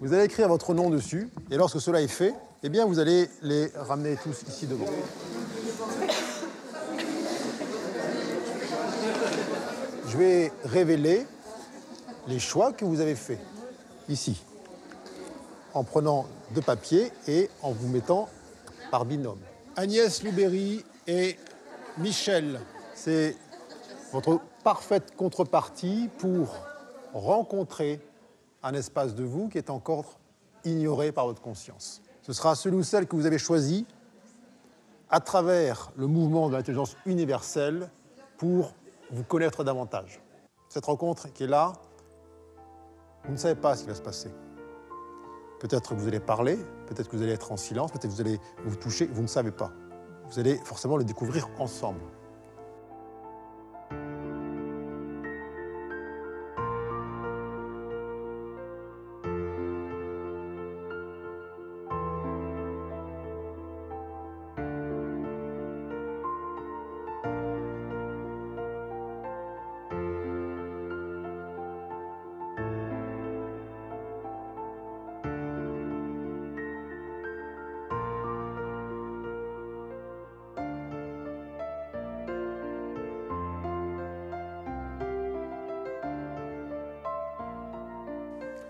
Vous allez écrire votre nom dessus, et lorsque cela est fait, eh bien, vous allez les ramener tous ici devant. Je vais révéler les choix que vous avez faits, ici, en prenant deux papiers et en vous mettant par binôme. Agnès Louberry et Michel, c'est votre parfaite contrepartie pour rencontrer un espace de vous qui est encore ignoré par votre conscience. Ce sera celui ou celle que vous avez choisi à travers le mouvement de l'intelligence universelle pour vous connaître davantage. Cette rencontre qui est là, vous ne savez pas ce qui va se passer. Peut-être que vous allez parler, peut-être que vous allez être en silence, peut-être que vous allez vous toucher, vous ne savez pas. Vous allez forcément le découvrir ensemble.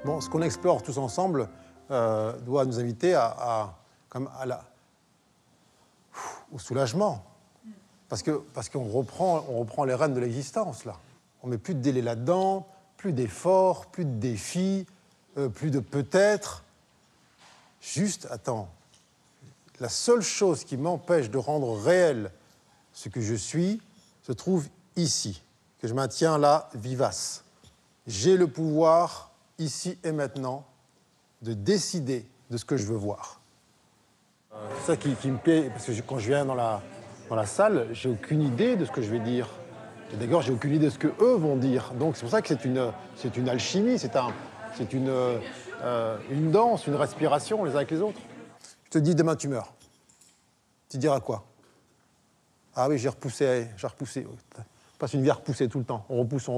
Bon, ce qu'on explore tous ensemble doit nous inviter au soulagement. Parce qu'on reprend les rênes de l'existence, là. On ne met plus de délai là-dedans, plus d'efforts, plus de défis, plus de peut-être. Juste, attends, la seule chose qui m'empêche de rendre réel ce que je suis se trouve ici, que je maintiens là, vivace. J'ai le pouvoir, ici et maintenant, de décider de ce que je veux voir. C'est ça qui me plaît, parce que quand je viens dans la salle, j'ai aucune idée de ce que je vais dire. Et d'ailleurs, j'ai aucune idée de ce qu'eux vont dire. Donc c'est pour ça que c'est une alchimie, c'est une danse, une respiration les uns avec les autres. Je te dis, demain tu meurs. Tu diras quoi? Ah oui, j'ai repoussé. On passe une vie à repousser tout le temps. On repousse. On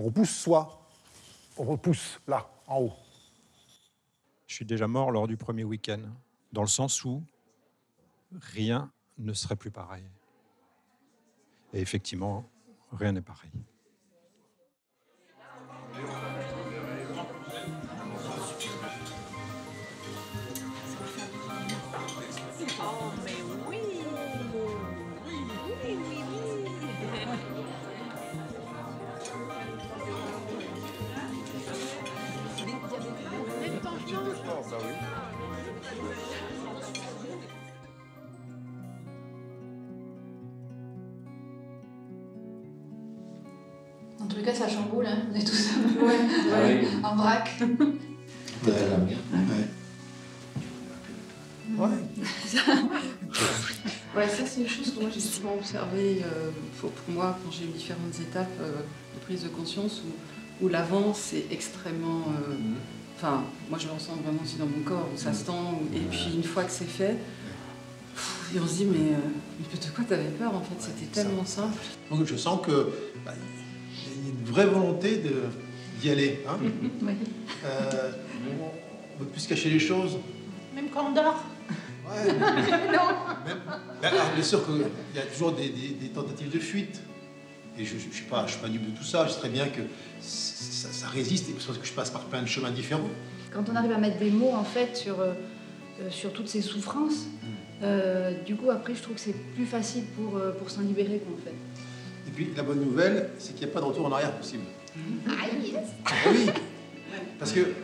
repousse soi. On repousse là, en haut. Je suis déjà mort lors du premier week-end, dans le sens où rien ne serait plus pareil. Et effectivement, rien n'est pareil. En tous les cas, ça chamboule, hein. On est tous en vrac. Ouais, ça c'est une chose que moi j'ai souvent observée pour moi quand j'ai eu différentes étapes de prise de conscience où l'avant c'est extrêmement... Enfin, moi je le ressens vraiment aussi dans mon corps, où ça se tend, et puis une fois que c'est fait, et on se dit mais de quoi t'avais peur en fait, c'était tellement simple. Donc je sens que y a une vraie volonté d'y aller. Hein. Oui. On ne veut plus se cacher les choses. Même quand on dort. Ouais. Non. Alors, bien sûr qu'il y a toujours des tentatives de fuite. Et je ne suis pas dupe de tout ça. Je sais très bien que ça résiste et parce que je passe par plein de chemins différents. Quand on arrive à mettre des mots en fait sur toutes ces souffrances, du coup après je trouve que c'est plus facile pour s'en libérer quoi, en fait. Et puis la bonne nouvelle, c'est qu'il n'y a pas de retour en arrière possible. Ah yes. Oui, parce que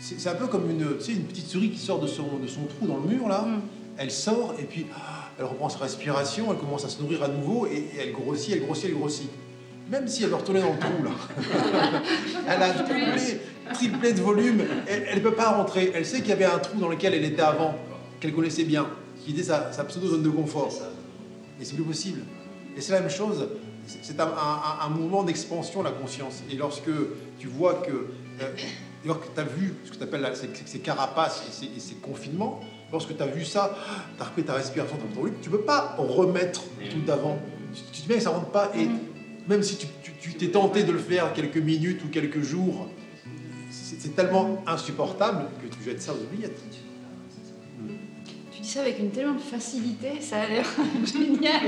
c'est un peu comme une petite souris qui sort de son trou dans le mur là. Elle sort et puis elle reprend sa respiration, elle commence à se nourrir à nouveau et elle grossit, elle grossit, elle grossit. Même si elle veut retourner dans le trou là, elle a triplé de volume, elle ne peut pas rentrer. Elle sait qu'il y avait un trou dans lequel elle était avant, qu'elle connaissait bien, qui était sa pseudo-zone de confort. Et c'est plus possible. Et c'est la même chose, c'est un mouvement d'expansion, la conscience. Et lorsque tu vois que, lorsque tu as vu ce que tu appelles ces carapaces et ces confinements, lorsque tu as vu ça, tu as repris ta respiration, tu ne peux pas remettre tout d'avant. Tu te mets que ça ne rentre pas. Et même si tu t'es tenté de le faire quelques minutes ou quelques jours, c'est tellement insupportable que tu jettes ça aux oubliettes. Tu dis ça avec une tellement de facilité, ça a l'air génial.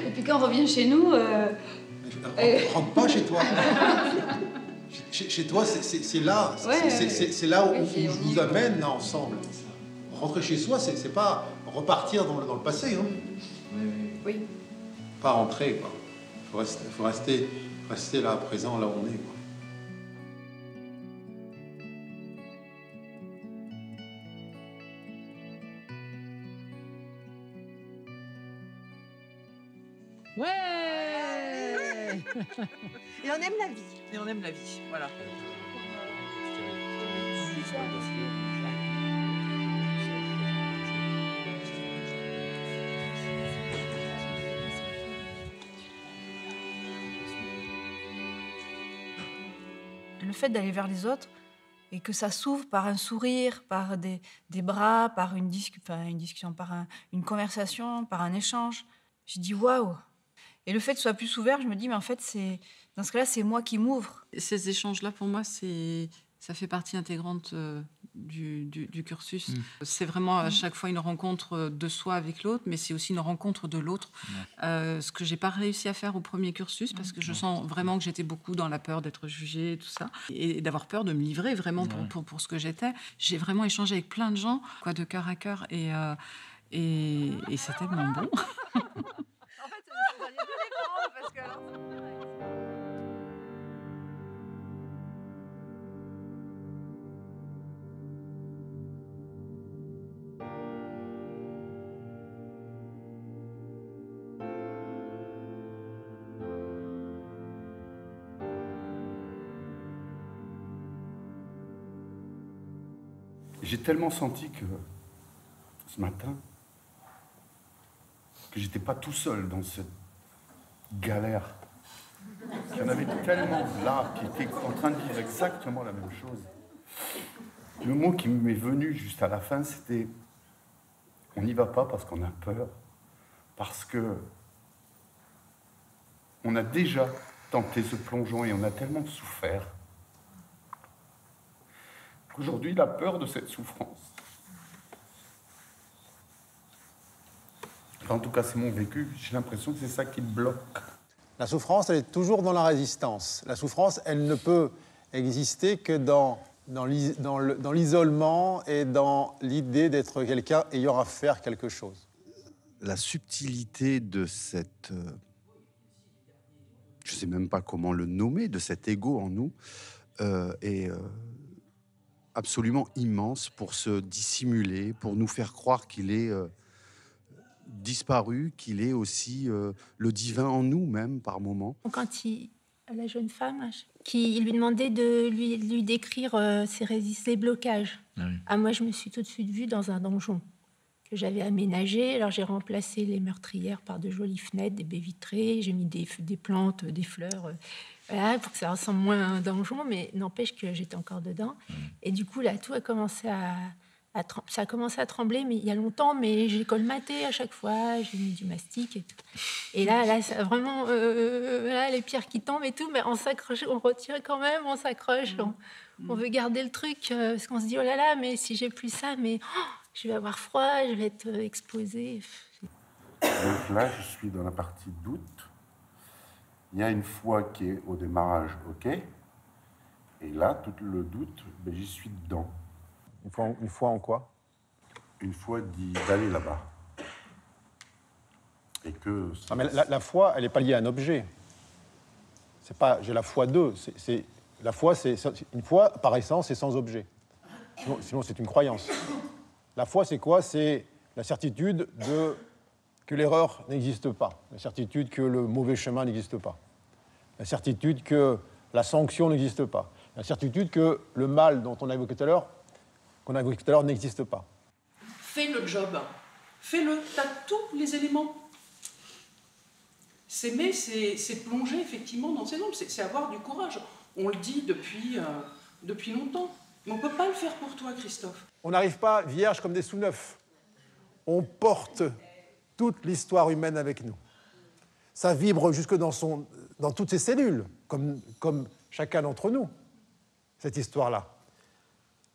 Et puis quand on revient chez nous... Rentre pas chez toi. Chez toi, c'est là. C'est là où je vous amène là, ensemble. Rentrer chez soi, c'est pas repartir dans le passé. Hein. Oui. Pas rentrer, quoi. Faut rester là, présent, là où on est, quoi. Ouais. Et on aime la vie. Et on aime la vie, voilà. Le fait d'aller vers les autres et que ça s'ouvre par un sourire, par des bras, par une discussion, par une conversation, par un échange, je dis waouh. Et le fait que ce soit plus ouvert, je me dis mais en fait dans ce cas-là c'est moi qui m'ouvre. Ces échanges-là pour moi ça fait partie intégrante du cursus. C'est vraiment à chaque fois une rencontre de soi avec l'autre, mais c'est aussi une rencontre de l'autre. Ce que j'ai pas réussi à faire au premier cursus, parce que je sens vraiment que j'étais beaucoup dans la peur d'être jugée et tout ça, et d'avoir peur de me livrer vraiment pour ce que j'étais. J'ai vraiment échangé avec plein de gens, quoi, de cœur à cœur, et c'est tellement bon. En fait, c'est parce que... J'ai tellement senti que ce matin, que j'étais pas tout seul dans cette galère. Qu'il y en avait tellement là qui étaient en train de vivre exactement la même chose. Le mot qui m'est venu juste à la fin, c'était « on n'y va pas parce qu'on a peur, parce que on a déjà tenté ce plongeon et on a tellement souffert. » Aujourd'hui, la peur de cette souffrance. Enfin, en tout cas, c'est mon vécu. J'ai l'impression que c'est ça qui me bloque. La souffrance, elle est toujours dans la résistance. La souffrance, elle ne peut exister que dans l'isolement et dans l'idée d'être quelqu'un ayant à faire quelque chose. La subtilité de cette... je ne sais même pas comment le nommer, de cet ego en nous, est... absolument immense pour se dissimuler, pour nous faire croire qu'il est disparu, qu'il est aussi le divin en nous même par moments. Quand la jeune femme, qui lui demandait de lui décrire ses blocages. Moi, je me suis tout de suite vue dans un donjon que j'avais aménagé. Alors, j'ai remplacé les meurtrières par de jolies fenêtres, des baies vitrées. J'ai mis des plantes, des fleurs... Voilà, pour que ça ressemble moins à un donjon, mais n'empêche que j'étais encore dedans. Et du coup, là, tout a commencé ça a commencé à trembler, mais il y a longtemps, mais j'ai colmaté à chaque fois, j'ai mis du mastic et tout. Et là ça, vraiment, là, les pierres qui tombent et tout, mais on s'accroche, on retire quand même, on s'accroche, on veut garder le truc, parce qu'on se dit, oh là là, mais si j'ai plus ça, mais je vais avoir froid, je vais être exposée. Donc là, je suis dans la partie doute. Il y a une foi qui est au démarrage, ok. Et là, tout le doute, ben, j'y suis dedans. Une foi en quoi? Une foi d'aller là-bas. Et que... Non, mais la foi, elle n'est pas liée à un objet. C'est pas, j'ai la foi d'eux. La foi, une foi, par essence, c'est sans objet. Sinon, c'est une croyance. La foi, c'est quoi? C'est la certitude que l'erreur n'existe pas. La certitude que le mauvais chemin n'existe pas. La certitude que la sanction n'existe pas. La certitude que le mal dont qu'on a évoqué tout à l'heure, n'existe pas. Fais le job. Fais-le. Tu as tous les éléments. S'aimer, c'est plonger effectivement dans ses ombres. C'est avoir du courage. On le dit depuis longtemps. Mais on ne peut pas le faire pour toi, Christophe. On n'arrive pas vierge comme des sous-neufs. On porte toute l'histoire humaine avec nous. Ça vibre jusque dans toutes ses cellules, comme chacun d'entre nous, cette histoire-là.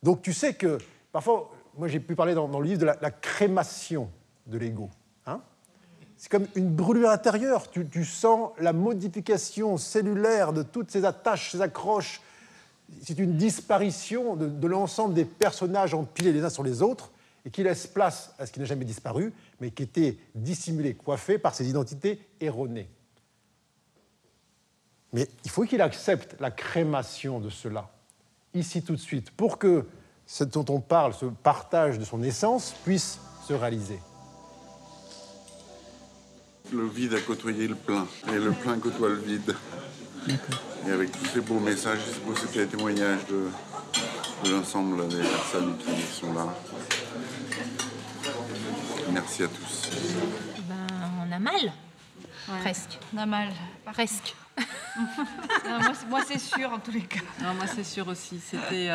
Donc tu sais que, parfois, moi j'ai pu parler dans le livre de la crémation de l'ego. Hein? C'est comme une brûlure intérieure. Tu sens la modification cellulaire de toutes ces attaches, ces accroches. C'est une disparition de l'ensemble des personnages empilés les uns sur les autres et qui laisse place à ce qui n'a jamais disparu, mais qui était dissimulé, coiffé par ces identités erronées. Mais il faut qu'il accepte la crémation de cela, ici tout de suite, pour que ce dont on parle, ce partage de son essence, puisse se réaliser. Le vide a côtoyé le plein, et le plein côtoie le vide. Et avec tous ces beaux messages, c'était un témoignage de l'ensemble des personnes qui sont là. Merci à tous. On a mal, presque. On a mal. Presque. Non, moi c'est sûr en tous les cas. Non, moi c'est sûr aussi. C'était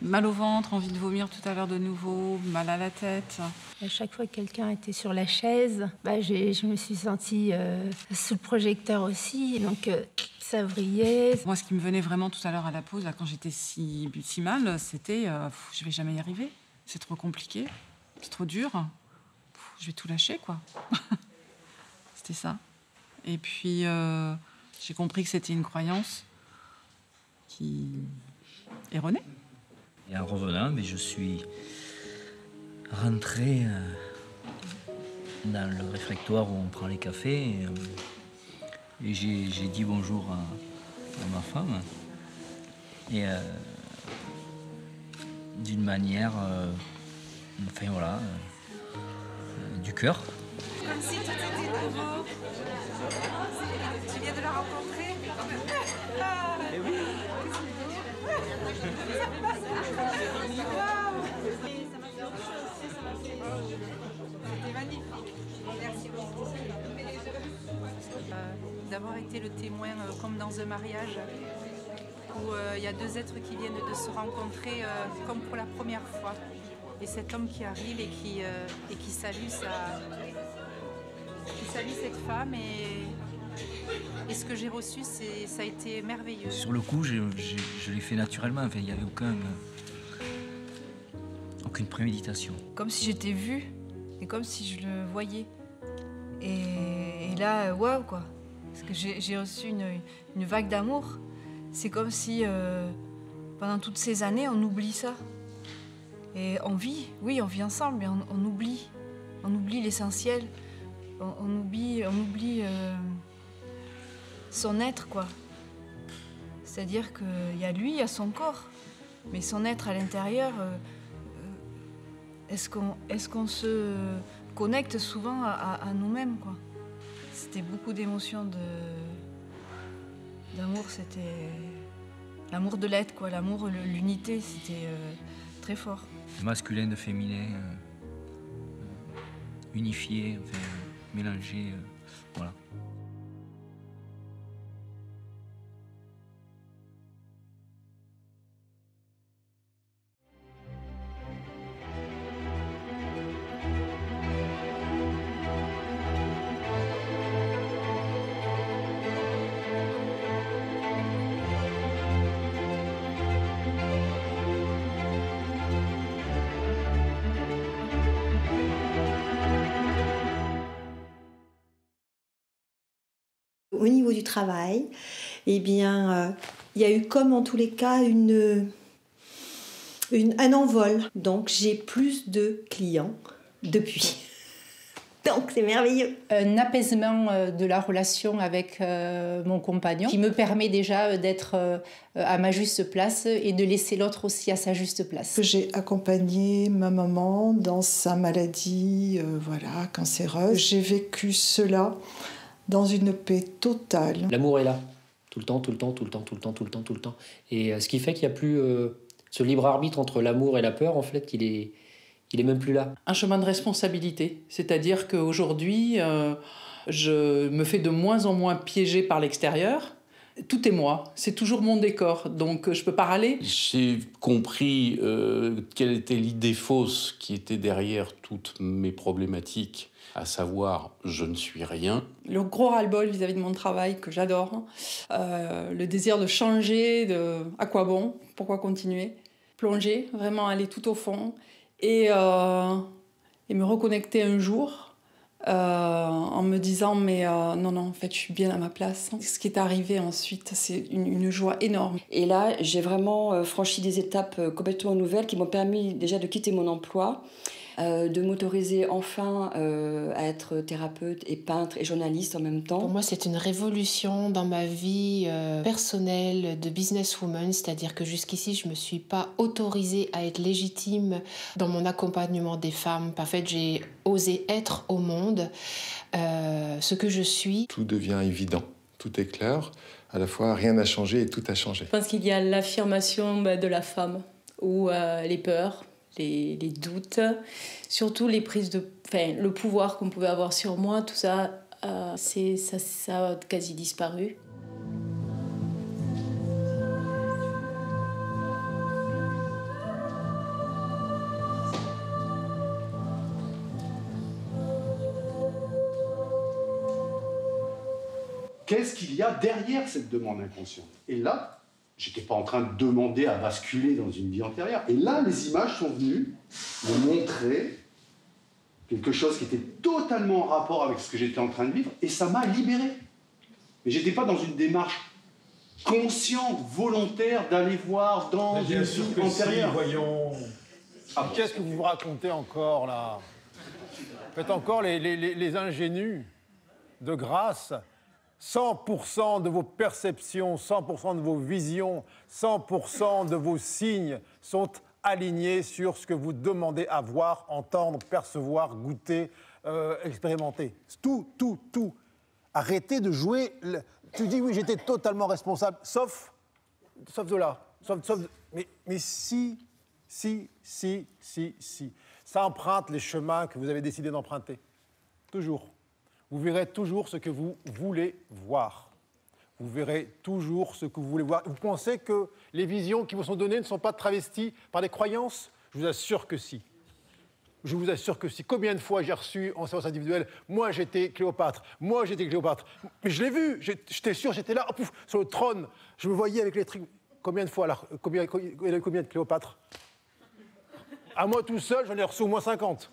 mal au ventre, envie de vomir tout à l'heure de nouveau, mal à la tête. À chaque fois que quelqu'un était sur la chaise, je me suis sentie sous le projecteur aussi, donc ça vrillait. Moi, ce qui me venait vraiment tout à l'heure à la pause, là, quand j'étais si mal, c'était je vais jamais y arriver, c'est trop compliqué, c'est trop dur, je vais tout lâcher, quoi. C'était ça. Et puis, j'ai compris que c'était une croyance qui erronée. Et en revenant, je suis rentré dans le réfectoire où on prend les cafés et j'ai dit bonjour à ma femme. Et d'une manière, du cœur. Comme si tout était nouveau. Tu viens de la rencontrer? Eh oui. C'était magnifique. Merci beaucoup. D'avoir été le témoin, comme dans un mariage, où il y a deux êtres qui viennent de se rencontrer comme pour la première fois. Et cet homme qui arrive et qui salue cette femme. Et ce que j'ai reçu, ça a été merveilleux. Sur le coup, je l'ai fait naturellement. Il n'y avait aucune préméditation. Comme si j'étais vue et comme si je le voyais. Et là, waouh, quoi. Parce que j'ai reçu une vague d'amour. C'est comme si, pendant toutes ces années, on oublie ça. Et on vit ensemble, mais on oublie. On oublie l'essentiel. On oublie son être, quoi. C'est-à-dire qu'il y a lui, il y a son corps. Mais son être à l'intérieur, est-ce qu'on se connecte souvent à nous-mêmes, quoi. C'était beaucoup d'émotions, d'amour, c'était l'amour de l'être, quoi. L'amour, l'unité, c'était très fort. Masculin de féminin, unifié, mélangé, voilà. au niveau du travail, eh bien, il y a eu comme en tous les cas un envol. Donc j'ai plus de clients depuis. Donc c'est merveilleux. Un apaisement de la relation avec mon compagnon qui me permet déjà d'être à ma juste place et de laisser l'autre aussi à sa juste place. J'ai accompagné ma maman dans sa maladie cancéreuse. J'ai vécu cela dans une paix totale. L'amour est là, tout le temps, tout le temps, tout le temps, tout le temps, tout le temps, tout le temps. Et ce qui fait qu'il n'y a plus ce libre arbitre entre l'amour et la peur, en fait, il est même plus là. Un chemin de responsabilité, c'est-à-dire qu'aujourd'hui, je me fais de moins en moins piéger par l'extérieur. Tout est moi, c'est toujours mon décor, donc je peux pas râler. J'ai compris quelle était l'idée fausse qui était derrière toutes mes problématiques, à savoir je ne suis rien. Le gros ras-le-bol vis-à-vis de mon travail que j'adore, le désir de changer, à quoi bon, pourquoi continuer, plonger, vraiment aller tout au fond. Et me reconnecter un jour en me disant mais non, en fait je suis bien à ma place. Ce qui est arrivé ensuite, c'est une joie énorme. Et là, j'ai vraiment franchi des étapes complètement nouvelles qui m'ont permis déjà de quitter mon emploi, de m'autoriser enfin à être thérapeute et peintre et journaliste en même temps. Pour moi, c'est une révolution dans ma vie personnelle de businesswoman, c'est-à-dire que jusqu'ici, je ne me suis pas autorisée à être légitime dans mon accompagnement des femmes. En fait, j'ai osé être au monde ce que je suis. Tout devient évident, tout est clair. À la fois, rien n'a changé et tout a changé. Je pense qu'il y a l'affirmation de la femme, ou les peurs, les doutes, surtout les prises de... Enfin, le pouvoir qu'on pouvait avoir sur moi, tout ça, ça a quasi disparu. Qu'est-ce qu'il y a derrière cette demande inconsciente? Et là, j'étais pas en train de demander à basculer dans une vie antérieure. Et là, les images sont venues me montrer quelque chose qui était totalement en rapport avec ce que j'étais en train de vivre, et ça m'a libéré. Mais j'étais pas dans une démarche consciente, volontaire, d'aller voir dans une vie antérieure. Voyons. Ah, qu'est-ce que vous racontez encore, là? Faites encore les ingénus de grâce. 100% de vos perceptions, 100% de vos visions, 100% de vos signes sont alignés sur ce que vous demandez à voir, entendre, percevoir, goûter, expérimenter. Tout. Arrêtez de jouer. Tu dis oui, j'étais totalement responsable, sauf de là. Mais si. Ça emprunte les chemins que vous avez décidé d'emprunter. Toujours. Vous verrez toujours ce que vous voulez voir. Vous verrez toujours ce que vous voulez voir. Vous pensez que les visions qui vous sont données ne sont pas travesties par des croyances? Je vous assure que si. Je vous assure que si. Combien de fois j'ai reçu en séance individuelle, moi j'étais Cléopâtre, moi j'étais Cléopâtre. Mais je l'ai vu, j'étais sûr, j'étais là, pouf, sur le trône. Je me voyais avec les trucs. Combien de fois alors? Combien de Cléopâtre? À moi tout seul, j'en ai reçu au moins 50.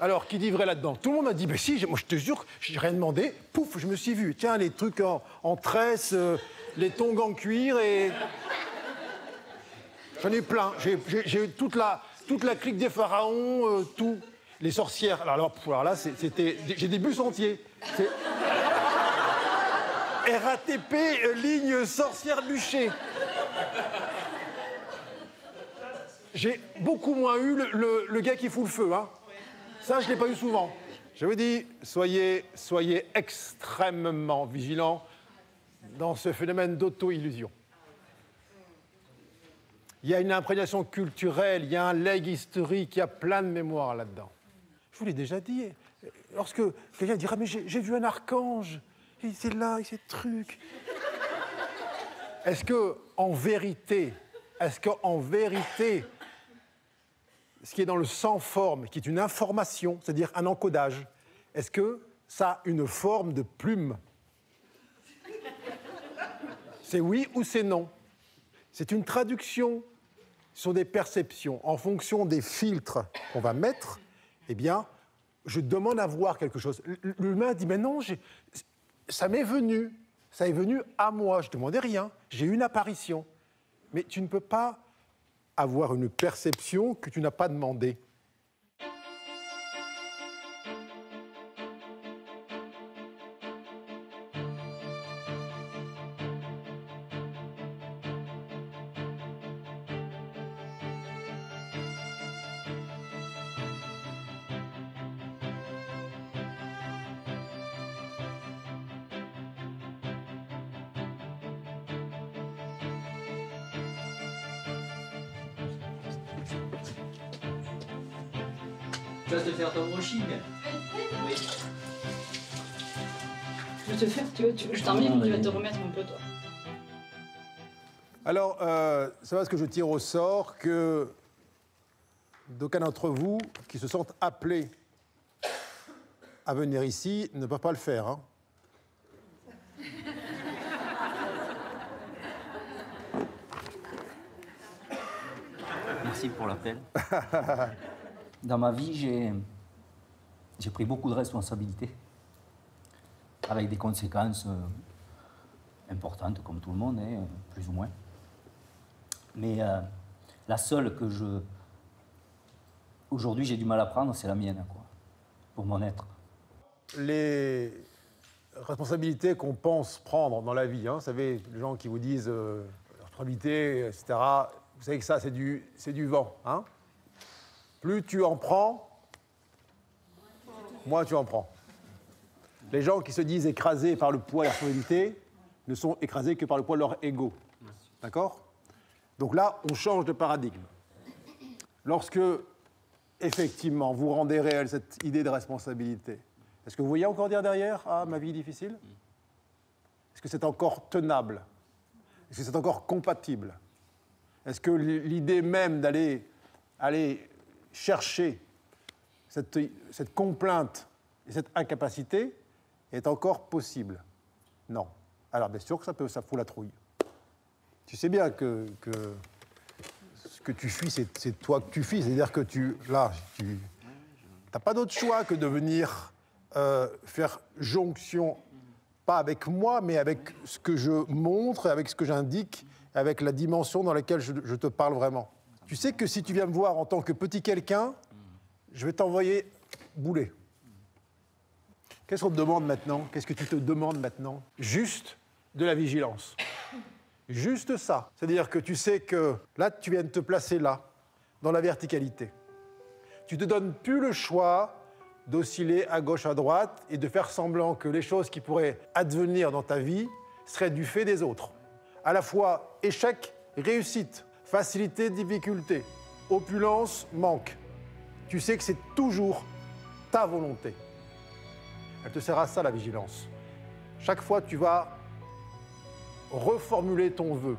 Alors, qui dit vrai là-dedans? Tout le monde m'a dit, ben si, moi je te jure, j'ai rien demandé, pouf, je me suis vu. Tiens, les trucs en tresse, les tongs en cuir et... J'en ai plein. J'ai eu toute la clique des pharaons, tout. Les sorcières. Alors là, c'était... J'ai des bus entiers. RATP, ligne sorcière bûcher. J'ai beaucoup moins eu le gars qui fout le feu, hein. Ça, je ne l'ai pas eu souvent. Je vous dis, soyez extrêmement vigilants dans ce phénomène d'auto-illusion. Il y a une imprégnation culturelle, il y a un legs historique, il y a plein de mémoire là-dedans. Je vous l'ai déjà dit. Lorsque quelqu'un dira « mais j'ai vu un archange, il était là, il était truc ». Est-ce qu'en vérité, ce qui est dans le sans-forme, qui est une information, c'est-à-dire un encodage, est-ce que ça a une forme de plume? C'est oui ou c'est non? C'est une traduction sur des perceptions. En fonction des filtres qu'on va mettre, eh bien, je demande à voir quelque chose. L'humain dit, mais non, ça m'est venu. Ça est venu à moi. Je ne demandais rien. J'ai eu une apparition. Mais tu ne peux pas avoir une perception que tu n'as pas demandée. Tu vas te faire ton brushing? Oui. Je vais te faire, je t'emmène, tu vas te remettre un peu, toi. Alors, c'est parce que je tire au sort que d'aucuns d'entre vous qui se sentent appelés à venir ici ne peuvent pas le faire. Hein. Merci pour l'appel. Dans ma vie, j'ai pris beaucoup de responsabilités, avec des conséquences importantes, comme tout le monde, hein, plus ou moins. Mais la seule que aujourd'hui, j'ai du mal à prendre, c'est la mienne, quoi, pour mon être. Les responsabilités qu'on pense prendre dans la vie, hein, vous savez, les gens qui vous disent responsabilité, etc., vous savez que ça, c'est du vent. Hein. Plus tu en prends, moins tu en prends. Les gens qui se disent écrasés par le poids de la responsabilité ne sont écrasés que par le poids de leur ego. D'accord? Donc là, on change de paradigme. Lorsque, effectivement, vous rendez réelle cette idée de responsabilité, est-ce que vous voyez encore dire derrière « Ah, ma vie est difficile » Est-ce que c'est encore tenable? Est-ce que c'est encore compatible? Est-ce que l'idée même d'aller chercher cette complainte et cette incapacité est encore possible? Non. Alors, bien sûr que ça fout la trouille. Tu sais bien que ce que tu fuis, c'est toi que tu fuis. C'est-à-dire que tu n'as pas d'autre choix que de venir faire jonction, pas avec moi, mais avec ce que je montre, avec ce que j'indique, avec la dimension dans laquelle je te parle vraiment. Tu sais que si tu viens me voir en tant que petit quelqu'un, je vais t'envoyer bouler. Qu'est-ce qu'on te demande maintenant? Qu'est-ce que tu te demandes maintenant? Juste de la vigilance. Juste ça. C'est-à-dire que tu sais que là, tu viens de te placer là, dans la verticalité. Tu ne te donnes plus le choix d'osciller à gauche, à droite et de faire semblant que les choses qui pourraient advenir dans ta vie seraient du fait des autres. À la fois échec, réussite, facilité, difficulté, opulence, manque. Tu sais que c'est toujours ta volonté. Elle te sert à ça, la vigilance. Chaque fois, tu vas reformuler ton vœu.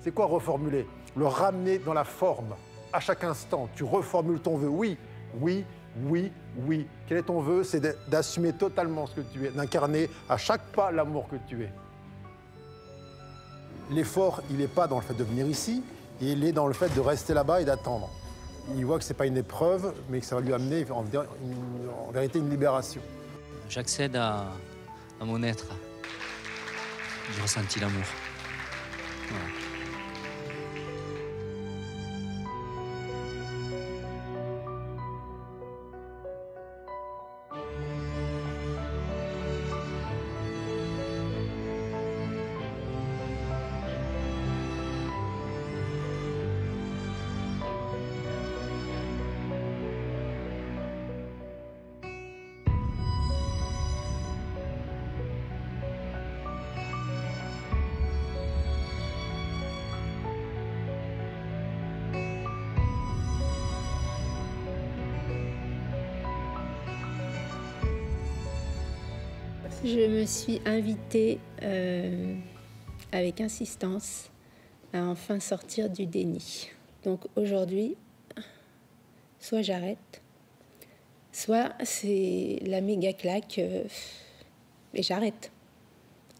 C'est quoi reformuler? Le ramener dans la forme. À chaque instant, tu reformules ton vœu. Oui, oui, oui, oui. Quel est ton vœu? C'est d'assumer totalement ce que tu es, d'incarner à chaque pas l'amour que tu es. L'effort, il n'est pas dans le fait de venir ici, il est dans le fait de rester là-bas et d'attendre. Il voit que ce n'est pas une épreuve, mais que ça va lui amener en vérité une libération. J'accède à mon être. J'ai ressenti l'amour. Voilà. Je me suis invitée avec insistance à enfin sortir du déni. Donc aujourd'hui, soit j'arrête, soit c'est la méga claque et j'arrête.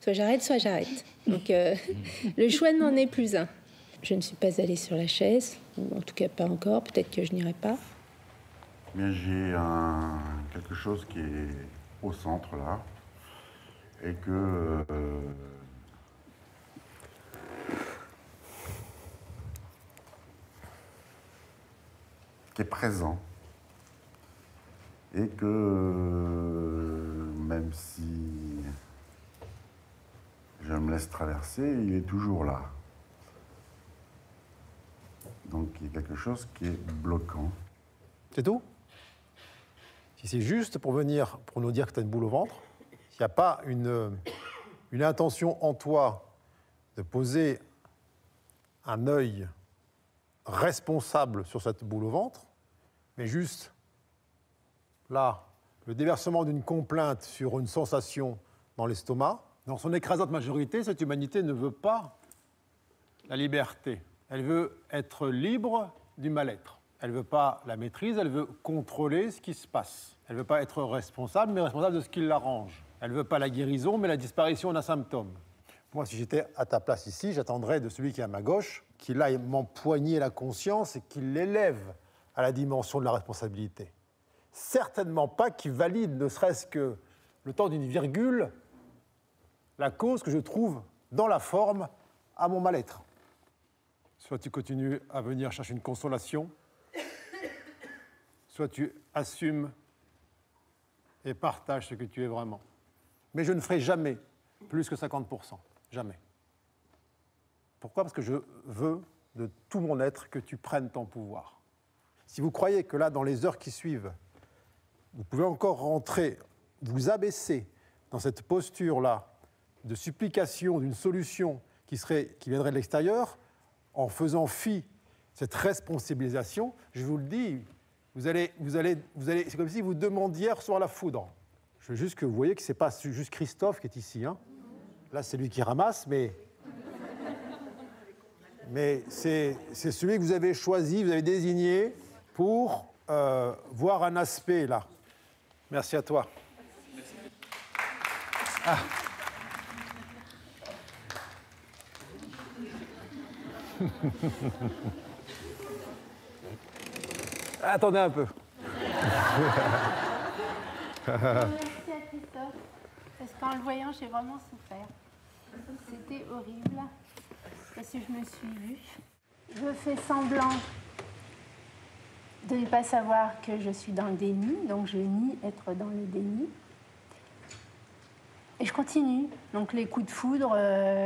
Soit j'arrête, soit j'arrête. Donc le choix n'en est plus un. Je ne suis pas allée sur la chaise, ou en tout cas pas encore, peut-être que je n'irai pas. J'ai quelque chose qui est au centre là, et que qui est présent, et que même si je me laisse traverser, il est toujours là. Donc il y a quelque chose qui est bloquant. C'est tout? Si c'est juste pour venir, pour nous dire que tu as une boule au ventre, s'il n'y a pas une intention en toi de poser un œil responsable sur cette boule au ventre, mais juste, là, le déversement d'une complainte sur une sensation dans l'estomac, dans son écrasante majorité, cette humanité ne veut pas la liberté. Elle veut être libre du mal-être. Elle ne veut pas la maîtrise, elle veut contrôler ce qui se passe. Elle ne veut pas être responsable, mais responsable de ce qui l'arrange. Elle ne veut pas la guérison, mais la disparition d'un symptôme. Moi, si j'étais à ta place ici, j'attendrais de celui qui est à ma gauche qu'il aille m'empoigner la conscience et qu'il l'élève à la dimension de la responsabilité. Certainement pas qu'il valide, ne serait-ce que le temps d'une virgule, la cause que je trouve dans la forme à mon mal-être. Soit tu continues à venir chercher une consolation, soit tu assumes et partages ce que tu es vraiment. Mais je ne ferai jamais plus que 50%. Jamais. Pourquoi? Parce que je veux de tout mon être que tu prennes ton pouvoir. Si vous croyez que là, dans les heures qui suivent, vous pouvez encore rentrer, vous abaisser dans cette posture-là de supplication d'une solution qui viendrait de l'extérieur, en faisant fi cette responsabilisation, je vous le dis, vous allez, c'est comme si vous demandiez à recevoir la foudre. Je veux juste que vous voyez que ce n'est pas juste Christophe qui est ici. Hein. Là, c'est lui qui ramasse, mais c'est celui que vous avez choisi, vous avez désigné pour voir un aspect là. Merci à toi. Ah. Attendez un peu. Merci à Christophe, parce qu'en le voyant, j'ai vraiment souffert. C'était horrible, parce que je me suis vue. Je fais semblant de ne pas savoir que je suis dans le déni, donc je nie être dans le déni. Et je continue. Donc les coups de foudre,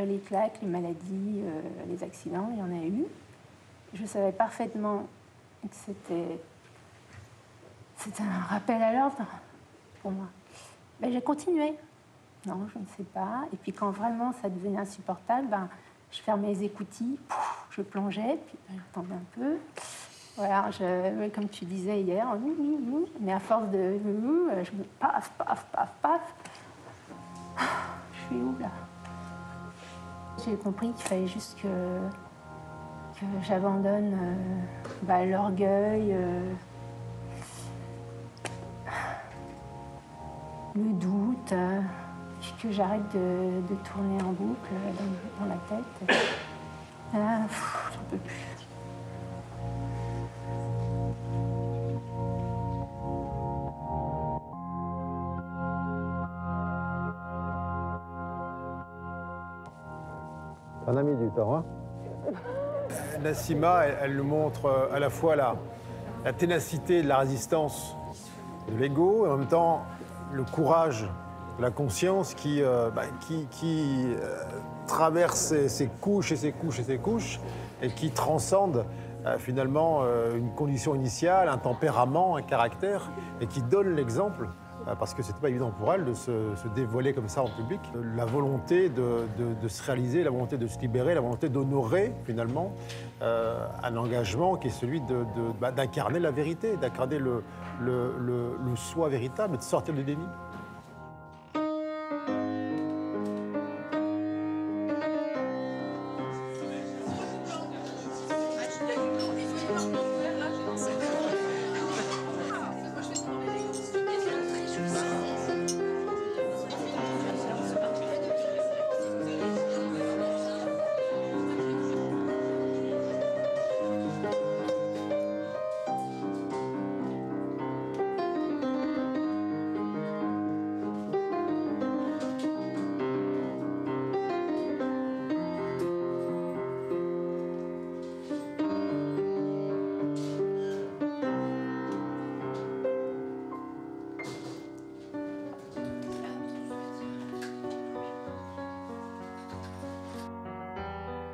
les claques, les maladies, les accidents, il y en a eu. Je savais parfaitement que c'était un rappel à l'ordre pour moi. Ben, j'ai continué. Non, je ne sais pas. Et puis quand vraiment ça devenait insupportable, ben, je fermais les écoutilles, je plongeais, puis j'attendais un peu. Voilà, comme tu disais hier, mais à force de... je me paf, paf, paf, paf. Je suis où, là? J'ai compris qu'il fallait juste que j'abandonne l'orgueil, le doute, puis que j'arrête de tourner en boucle dans la tête. Là, j'en peux plus. Un ami du temps, hein? Nassima, elle nous montre à la fois la ténacité de la résistance de l'ego et en même temps le courage de la conscience qui traverse ses couches et ses couches et ses couches et qui transcende finalement une condition initiale, un tempérament, un caractère et qui donne l'exemple. Parce que c'était pas évident pour elle de se dévoiler comme ça en public. La volonté de se réaliser, la volonté de se libérer, la volonté d'honorer finalement un engagement qui est celui d'incarner la vérité, d'incarner le soi véritable, de sortir du déni.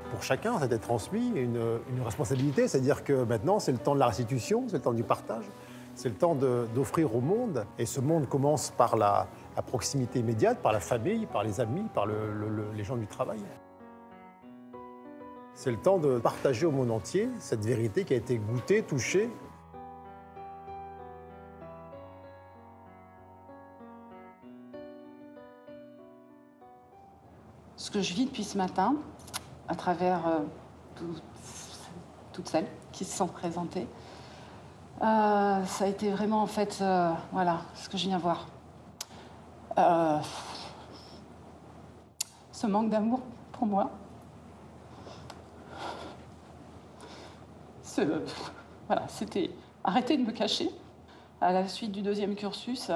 pour chacun, ça a été transmis une responsabilité, c'est-à-dire que maintenant, c'est le temps de la restitution, c'est le temps du partage, c'est le temps d'offrir au monde. Et ce monde commence par la proximité immédiate, par la famille, par les amis, par les gens du travail. C'est le temps de partager au monde entier cette vérité qui a été goûtée, touchée. Ce que je vis depuis ce matin, à travers toutes celles qui se sont présentées, ça a été vraiment, en fait, voilà, ce que je viens voir. Ce manque d'amour pour moi. Voilà, c'était arrêter de me cacher. À la suite du 2e cursus,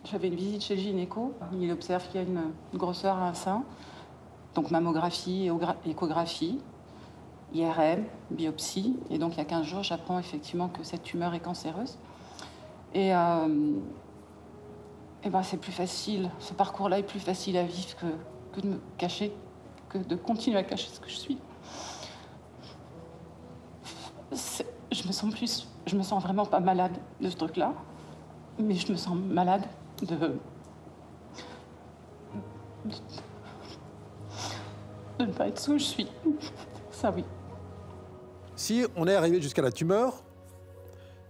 j'avais une visite chez le gynéco. Il observe qu'il y a une grosseur à un sein. Donc mammographie, échographie, IRM, biopsie. Et donc il y a 15 jours, j'apprends effectivement que cette tumeur est cancéreuse. Et ben, c'est plus facile, ce parcours-là est plus facile à vivre que de me cacher, que de continuer à cacher ce que je suis. Je me sens vraiment pas malade de ce truc-là, mais je me sens malade de ne pas être où je suis. Ça, oui. Si on est arrivé jusqu'à la tumeur,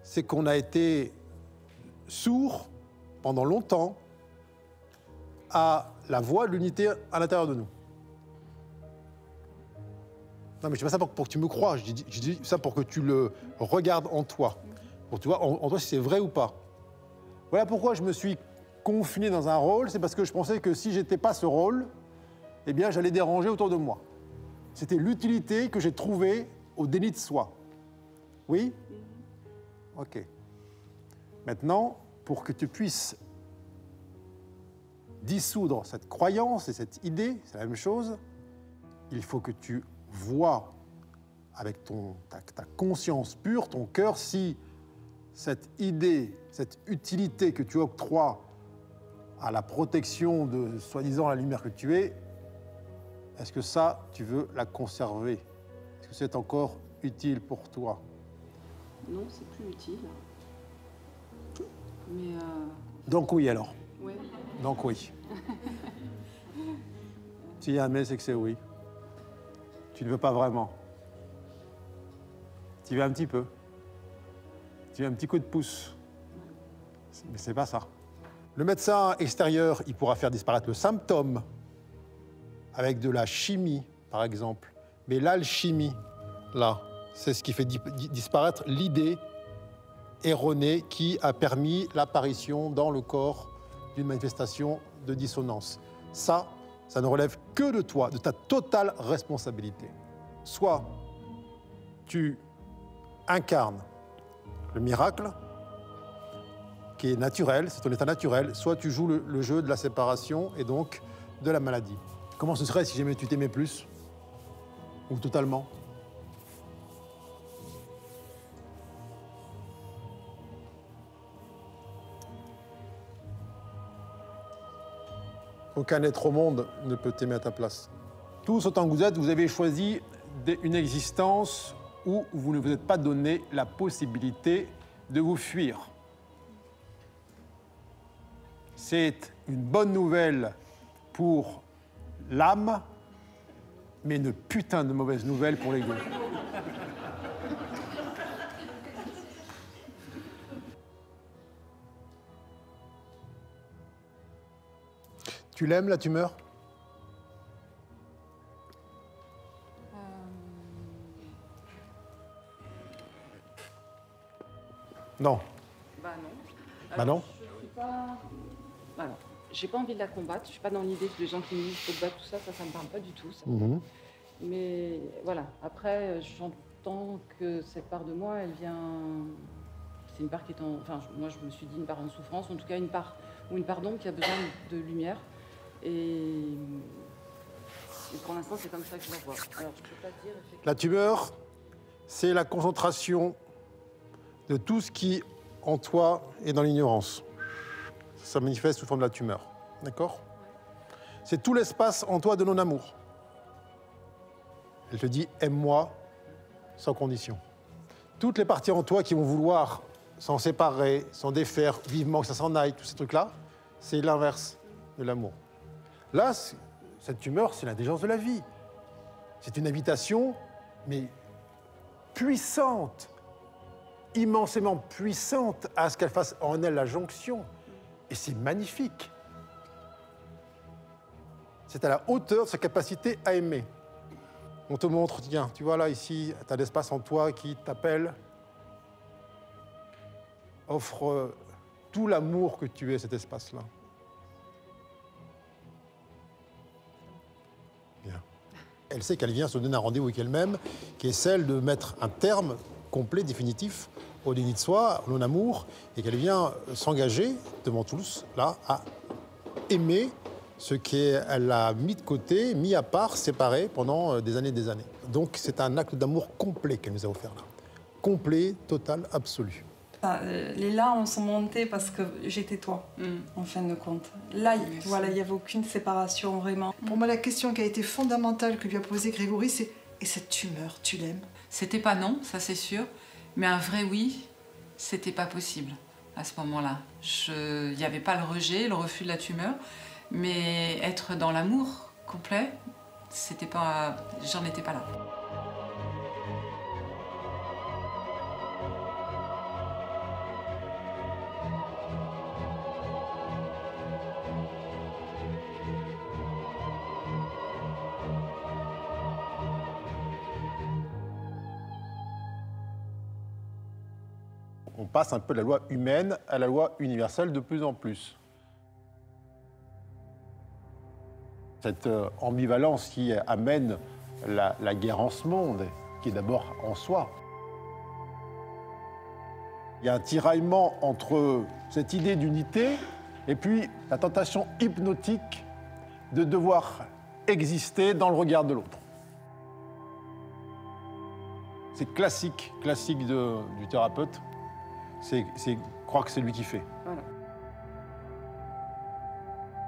c'est qu'on a été sourd pendant longtemps à la voix de l'unité à l'intérieur de nous. Non, mais je dis pas ça pour que tu me crois, je dis ça pour que tu le regardes en toi. Pour que tu vois en toi si c'est vrai ou pas. Voilà pourquoi je me suis confiné dans un rôle, c'est parce que je pensais que si j'étais pas ce rôle, eh bien j'allais déranger autour de moi. C'était l'utilité que j'ai trouvée au déni de soi. Oui? Ok. Maintenant, pour que tu puisses dissoudre cette croyance et cette idée, c'est la même chose, il faut que tu vois avec ta conscience pure, ton cœur, si cette idée, cette utilité que tu octroies à la protection de, soi-disant, la lumière que tu es, est-ce que ça, tu veux la conserver? Est-ce que c'est encore utile pour toi? Non, c'est plus utile. Mais Donc oui, alors? Oui. Donc oui. S'il y a un mais, c'est que c'est oui. Tu ne veux pas vraiment. Tu veux un petit peu. Tu veux un petit coup de pouce. Mais c'est pas ça. Le médecin extérieur, il pourra faire disparaître le symptôme avec de la chimie, par exemple. Mais l'alchimie, là, c'est ce qui fait disparaître l'idée erronée qui a permis l'apparition dans le corps d'une manifestation de dissonance. Ça ne relève que de toi, de ta totale responsabilité. Soit tu incarnes le miracle, qui est naturel, c'est ton état naturel, soit tu joues le jeu de la séparation et donc de la maladie. Comment ce serait si jamais tu t'aimais plus? Ou totalement? Aucun être au monde ne peut t'aimer à ta place. Tous autant que vous avez choisi une existence où vous ne vous êtes pas donné la possibilité de vous fuir. C'est une bonne nouvelle pour l'âme, mais une putain de mauvaise nouvelle pour l'ego. Tu l'aimes, la tumeur? Non. Bah non. Bah non. Je suis pas... Alors, j'ai pas envie de la combattre. Je suis pas dans l'idée que les gens qui me disent faut te battre, tout ça, ça me parle pas du tout. Ça. Mais voilà. Après, j'entends que cette part de moi, elle vient. C'est une part qui est en. Enfin, moi, je me suis dit une part en souffrance, en tout cas une part d'ombre qui a besoin de lumière. Et pour l'instant, c'est comme ça que je la vois. Alors, je peux pas dire. La tumeur, c'est la concentration de tout ce qui, en toi, est dans l'ignorance. Ça manifeste sous forme de la tumeur. D'accord? C'est tout l'espace en toi de non-amour. Elle te dit « aime-moi sans condition ». Toutes les parties en toi qui vont vouloir s'en séparer, s'en défaire, vivement que ça s'en aille, tous ces trucs-là, c'est l'inverse de l'amour. Là, cette tumeur, c'est l'intelligence de la vie. C'est une invitation, mais puissante, immensément puissante à ce qu'elle fasse en elle la jonction. Et c'est magnifique. C'est à la hauteur de sa capacité à aimer. On te montre, tiens, tu vois là, ici, tu as l'espace en toi qui t'appelle. Offre tout l'amour que tu es, cet espace-là. Bien. Elle sait qu'elle vient se donner un rendez-vous avec elle-même, qui est celle de mettre un terme complet, définitif, au déni de soi, au non-amour, et qu'elle vient s'engager devant tous, là, à aimer ce qu'elle a mis de côté, mis à part, séparé pendant des années et des années. Donc c'est un acte d'amour complet qu'elle nous a offert là. Complet, total, absolu. Les larmes sont montées parce que j'étais toi, en fin de compte. Là, voilà, il n'y avait aucune séparation, vraiment. Pour moi, la question qui a été fondamentale que lui a posée Grégory, c'est « Et cette tumeur, tu l'aimes ?» C'était pas non, ça c'est sûr, mais un vrai oui, c'était pas possible à ce moment-là. Il n'y avait pas le rejet, le refus de la tumeur, mais être dans l'amour complet, c'était pas, j'en étais pas là. On passe un peu de la loi humaine à la loi universelle de plus en plus. Cette ambivalence qui amène la guerre en ce monde, qui est d'abord en soi. Il y a un tiraillement entre cette idée d'unité et puis la tentation hypnotique de devoir exister dans le regard de l'autre. C'est classique du thérapeute. C'est croire que c'est lui qui fait. Voilà.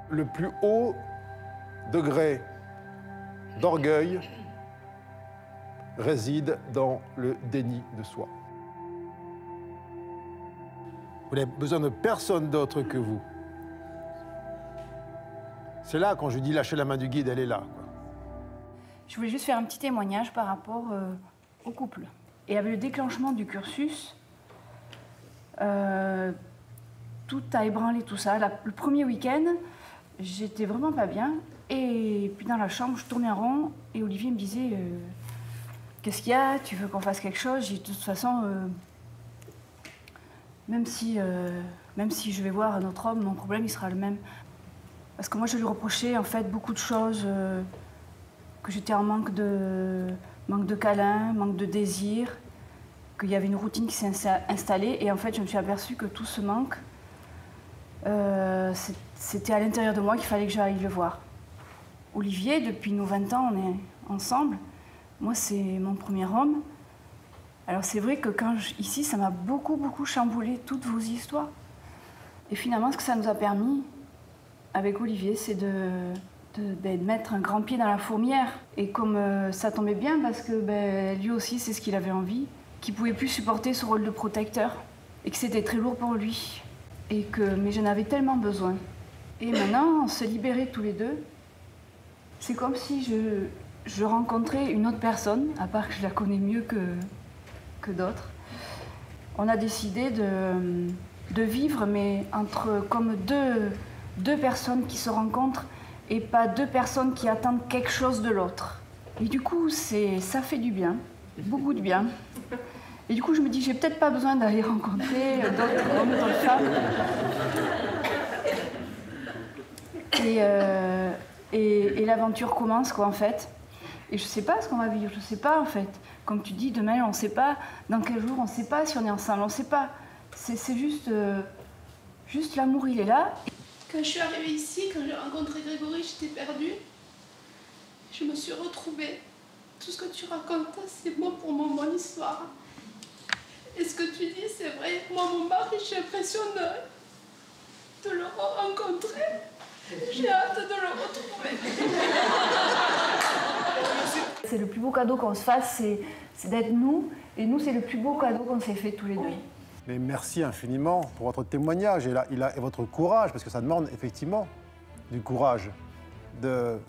Le plus haut degré d'orgueil réside dans le déni de soi. Vous n'avez besoin de personne d'autre que vous. C'est là, quand je dis lâcher la main du guide, elle est là, quoi. Je voulais juste faire un petit témoignage par rapport au couple. Et avec le déclenchement du cursus, tout a ébranlé tout ça. Le premier week-end, j'étais vraiment pas bien. Et puis dans la chambre, je tournais en rond et Olivier me disait qu'est-ce qu'il y a? Tu veux qu'on fasse quelque chose? J'ai dit, de toute façon, même si je vais voir un autre homme, mon problème il sera le même. Parce que moi je lui reprochais en fait beaucoup de choses, que j'étais en manque de câlins, manque de désir, qu'il y avait une routine qui s'est installée et en fait je me suis aperçue que tout ce manque, c'était à l'intérieur de moi qu'il fallait que j'aille le voir. Olivier, depuis nos 20 ans, on est ensemble. Moi, c'est mon premier homme. Alors c'est vrai que ici, ça m'a beaucoup chamboulé toutes vos histoires. Et finalement, ce que ça nous a permis, avec Olivier, c'est de mettre un grand pied dans la fourmière. Et comme ça tombait bien, parce que lui aussi, c'est ce qu'il avait envie, qu'il ne pouvait plus supporter ce rôle de protecteur, et que c'était très lourd pour lui. Mais j'en avais tellement besoin. Et maintenant, on se libérait tous les deux. C'est comme si je rencontrais une autre personne, à part que je la connais mieux que d'autres. On a décidé de vivre, mais comme deux personnes qui se rencontrent et pas deux personnes qui attendent quelque chose de l'autre. Et du coup, ça fait du bien, beaucoup de bien. Et du coup, je me dis, j'ai peut-être pas besoin d'aller rencontrer d'autres hommes, d'autres femmes. Et l'aventure commence, quoi, en fait. Et je sais pas ce qu'on va vivre, je sais pas, en fait. Comme tu dis, demain, on sait pas dans quel jour, on sait pas si on est ensemble, on sait pas. C'est juste l'amour, il est là. Quand je suis arrivée ici, quand j'ai rencontré Grégory, j'étais perdue. Je me suis retrouvée. Tout ce que tu racontes, c'est bon pour moi, mon histoire. Et ce que tu dis, c'est vrai. Moi, mon mari, j'ai l'impression de le rencontrer. J'ai hâte de le retrouver. c'est le plus beau cadeau qu'on se fasse, c'est d'être nous. Et nous, c'est le plus beau cadeau qu'on s'est fait tous les deux. Mais merci infiniment pour votre témoignage et votre courage, parce que ça demande effectivement du courage de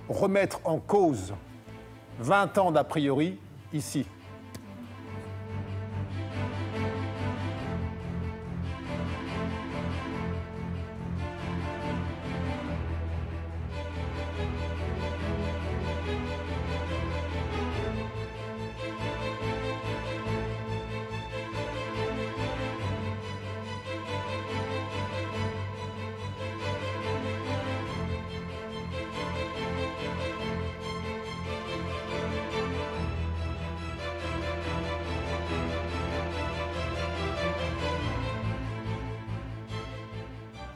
remettre en cause 20 ans d'a priori ici.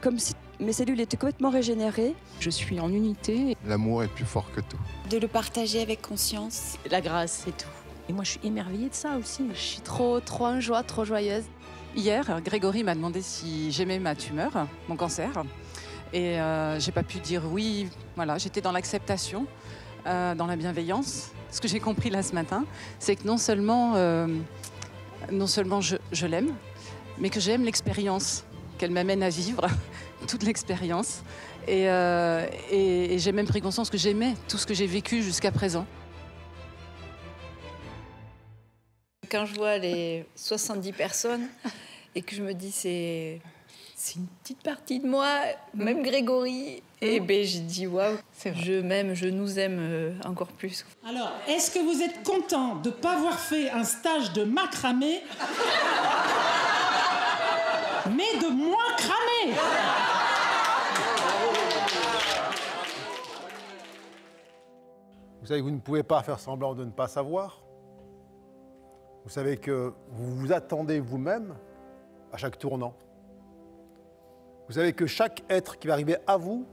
Comme si mes cellules étaient complètement régénérées. Je suis en unité. L'amour est plus fort que tout. De le partager avec conscience. La grâce, c'est tout. Et moi, je suis émerveillée de ça aussi. Je suis trop en joie, trop joyeuse. Hier, Grégory m'a demandé si j'aimais ma tumeur, mon cancer. Et j'ai pas pu dire oui. Voilà, j'étais dans l'acceptation, dans la bienveillance. Ce que j'ai compris là ce matin, c'est que non seulement je l'aime, mais que j'aime l'expérience qu'elle m'amène à vivre, toute l'expérience. Et j'ai même pris conscience que j'aimais tout ce que j'ai vécu jusqu'à présent. Quand je vois les 70 personnes et que je me dis c'est une petite partie de moi, même Grégory, et ben je dis waouh, je nous aime encore plus. Alors, est-ce que vous êtes content de ne pas avoir fait un stage de macramé, mais de moins cramé? Vous savez que vous ne pouvez pas faire semblant de ne pas savoir. Vous savez que vous vous attendez vous-même à chaque tournant. Vous savez que chaque être qui va arriver à vous,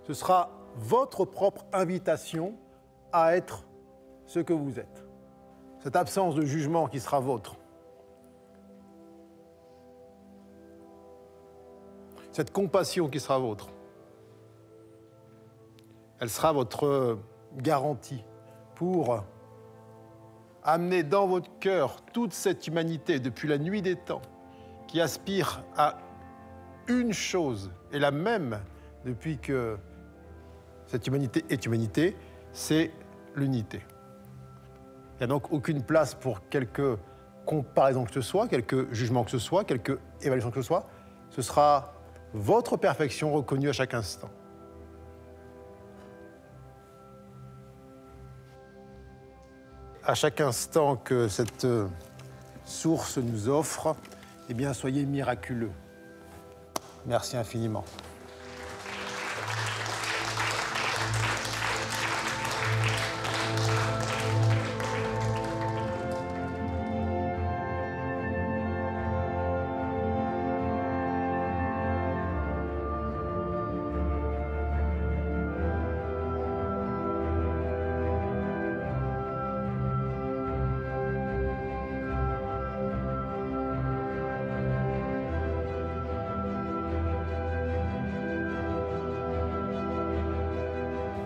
ce sera votre propre invitation à être ce que vous êtes. Cette absence de jugement qui sera vôtre. Cette compassion qui sera vôtre. Elle sera votre garantie pour amener dans votre cœur toute cette humanité depuis la nuit des temps qui aspire à une chose et la même depuis que cette humanité est humanité, c'est l'unité. Il n'y a donc aucune place pour quelque comparaison que ce soit, quelque jugement que ce soit, quelque évaluation que ce soit. Ce sera votre perfection reconnue à chaque instant. À chaque instant que cette source nous offre, eh bien, soyez miraculeux. Merci infiniment.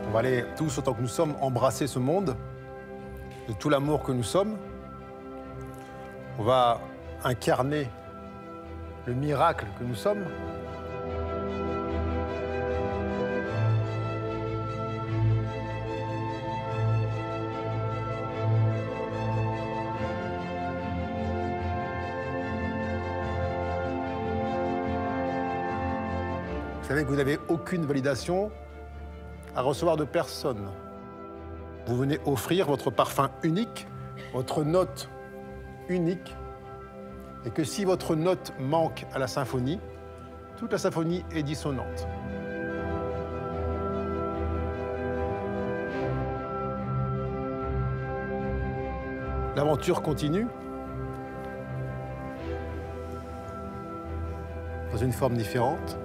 On va aller tous, autant que nous sommes, embrasser ce monde de tout l'amour que nous sommes. On va incarner le miracle que nous sommes. Vous savez que vous n'avez aucune validation à recevoir de personne. Vous venez offrir votre parfum unique, votre note unique, et que si votre note manque à la symphonie, toute la symphonie est dissonante. L'aventure continue dans une forme différente.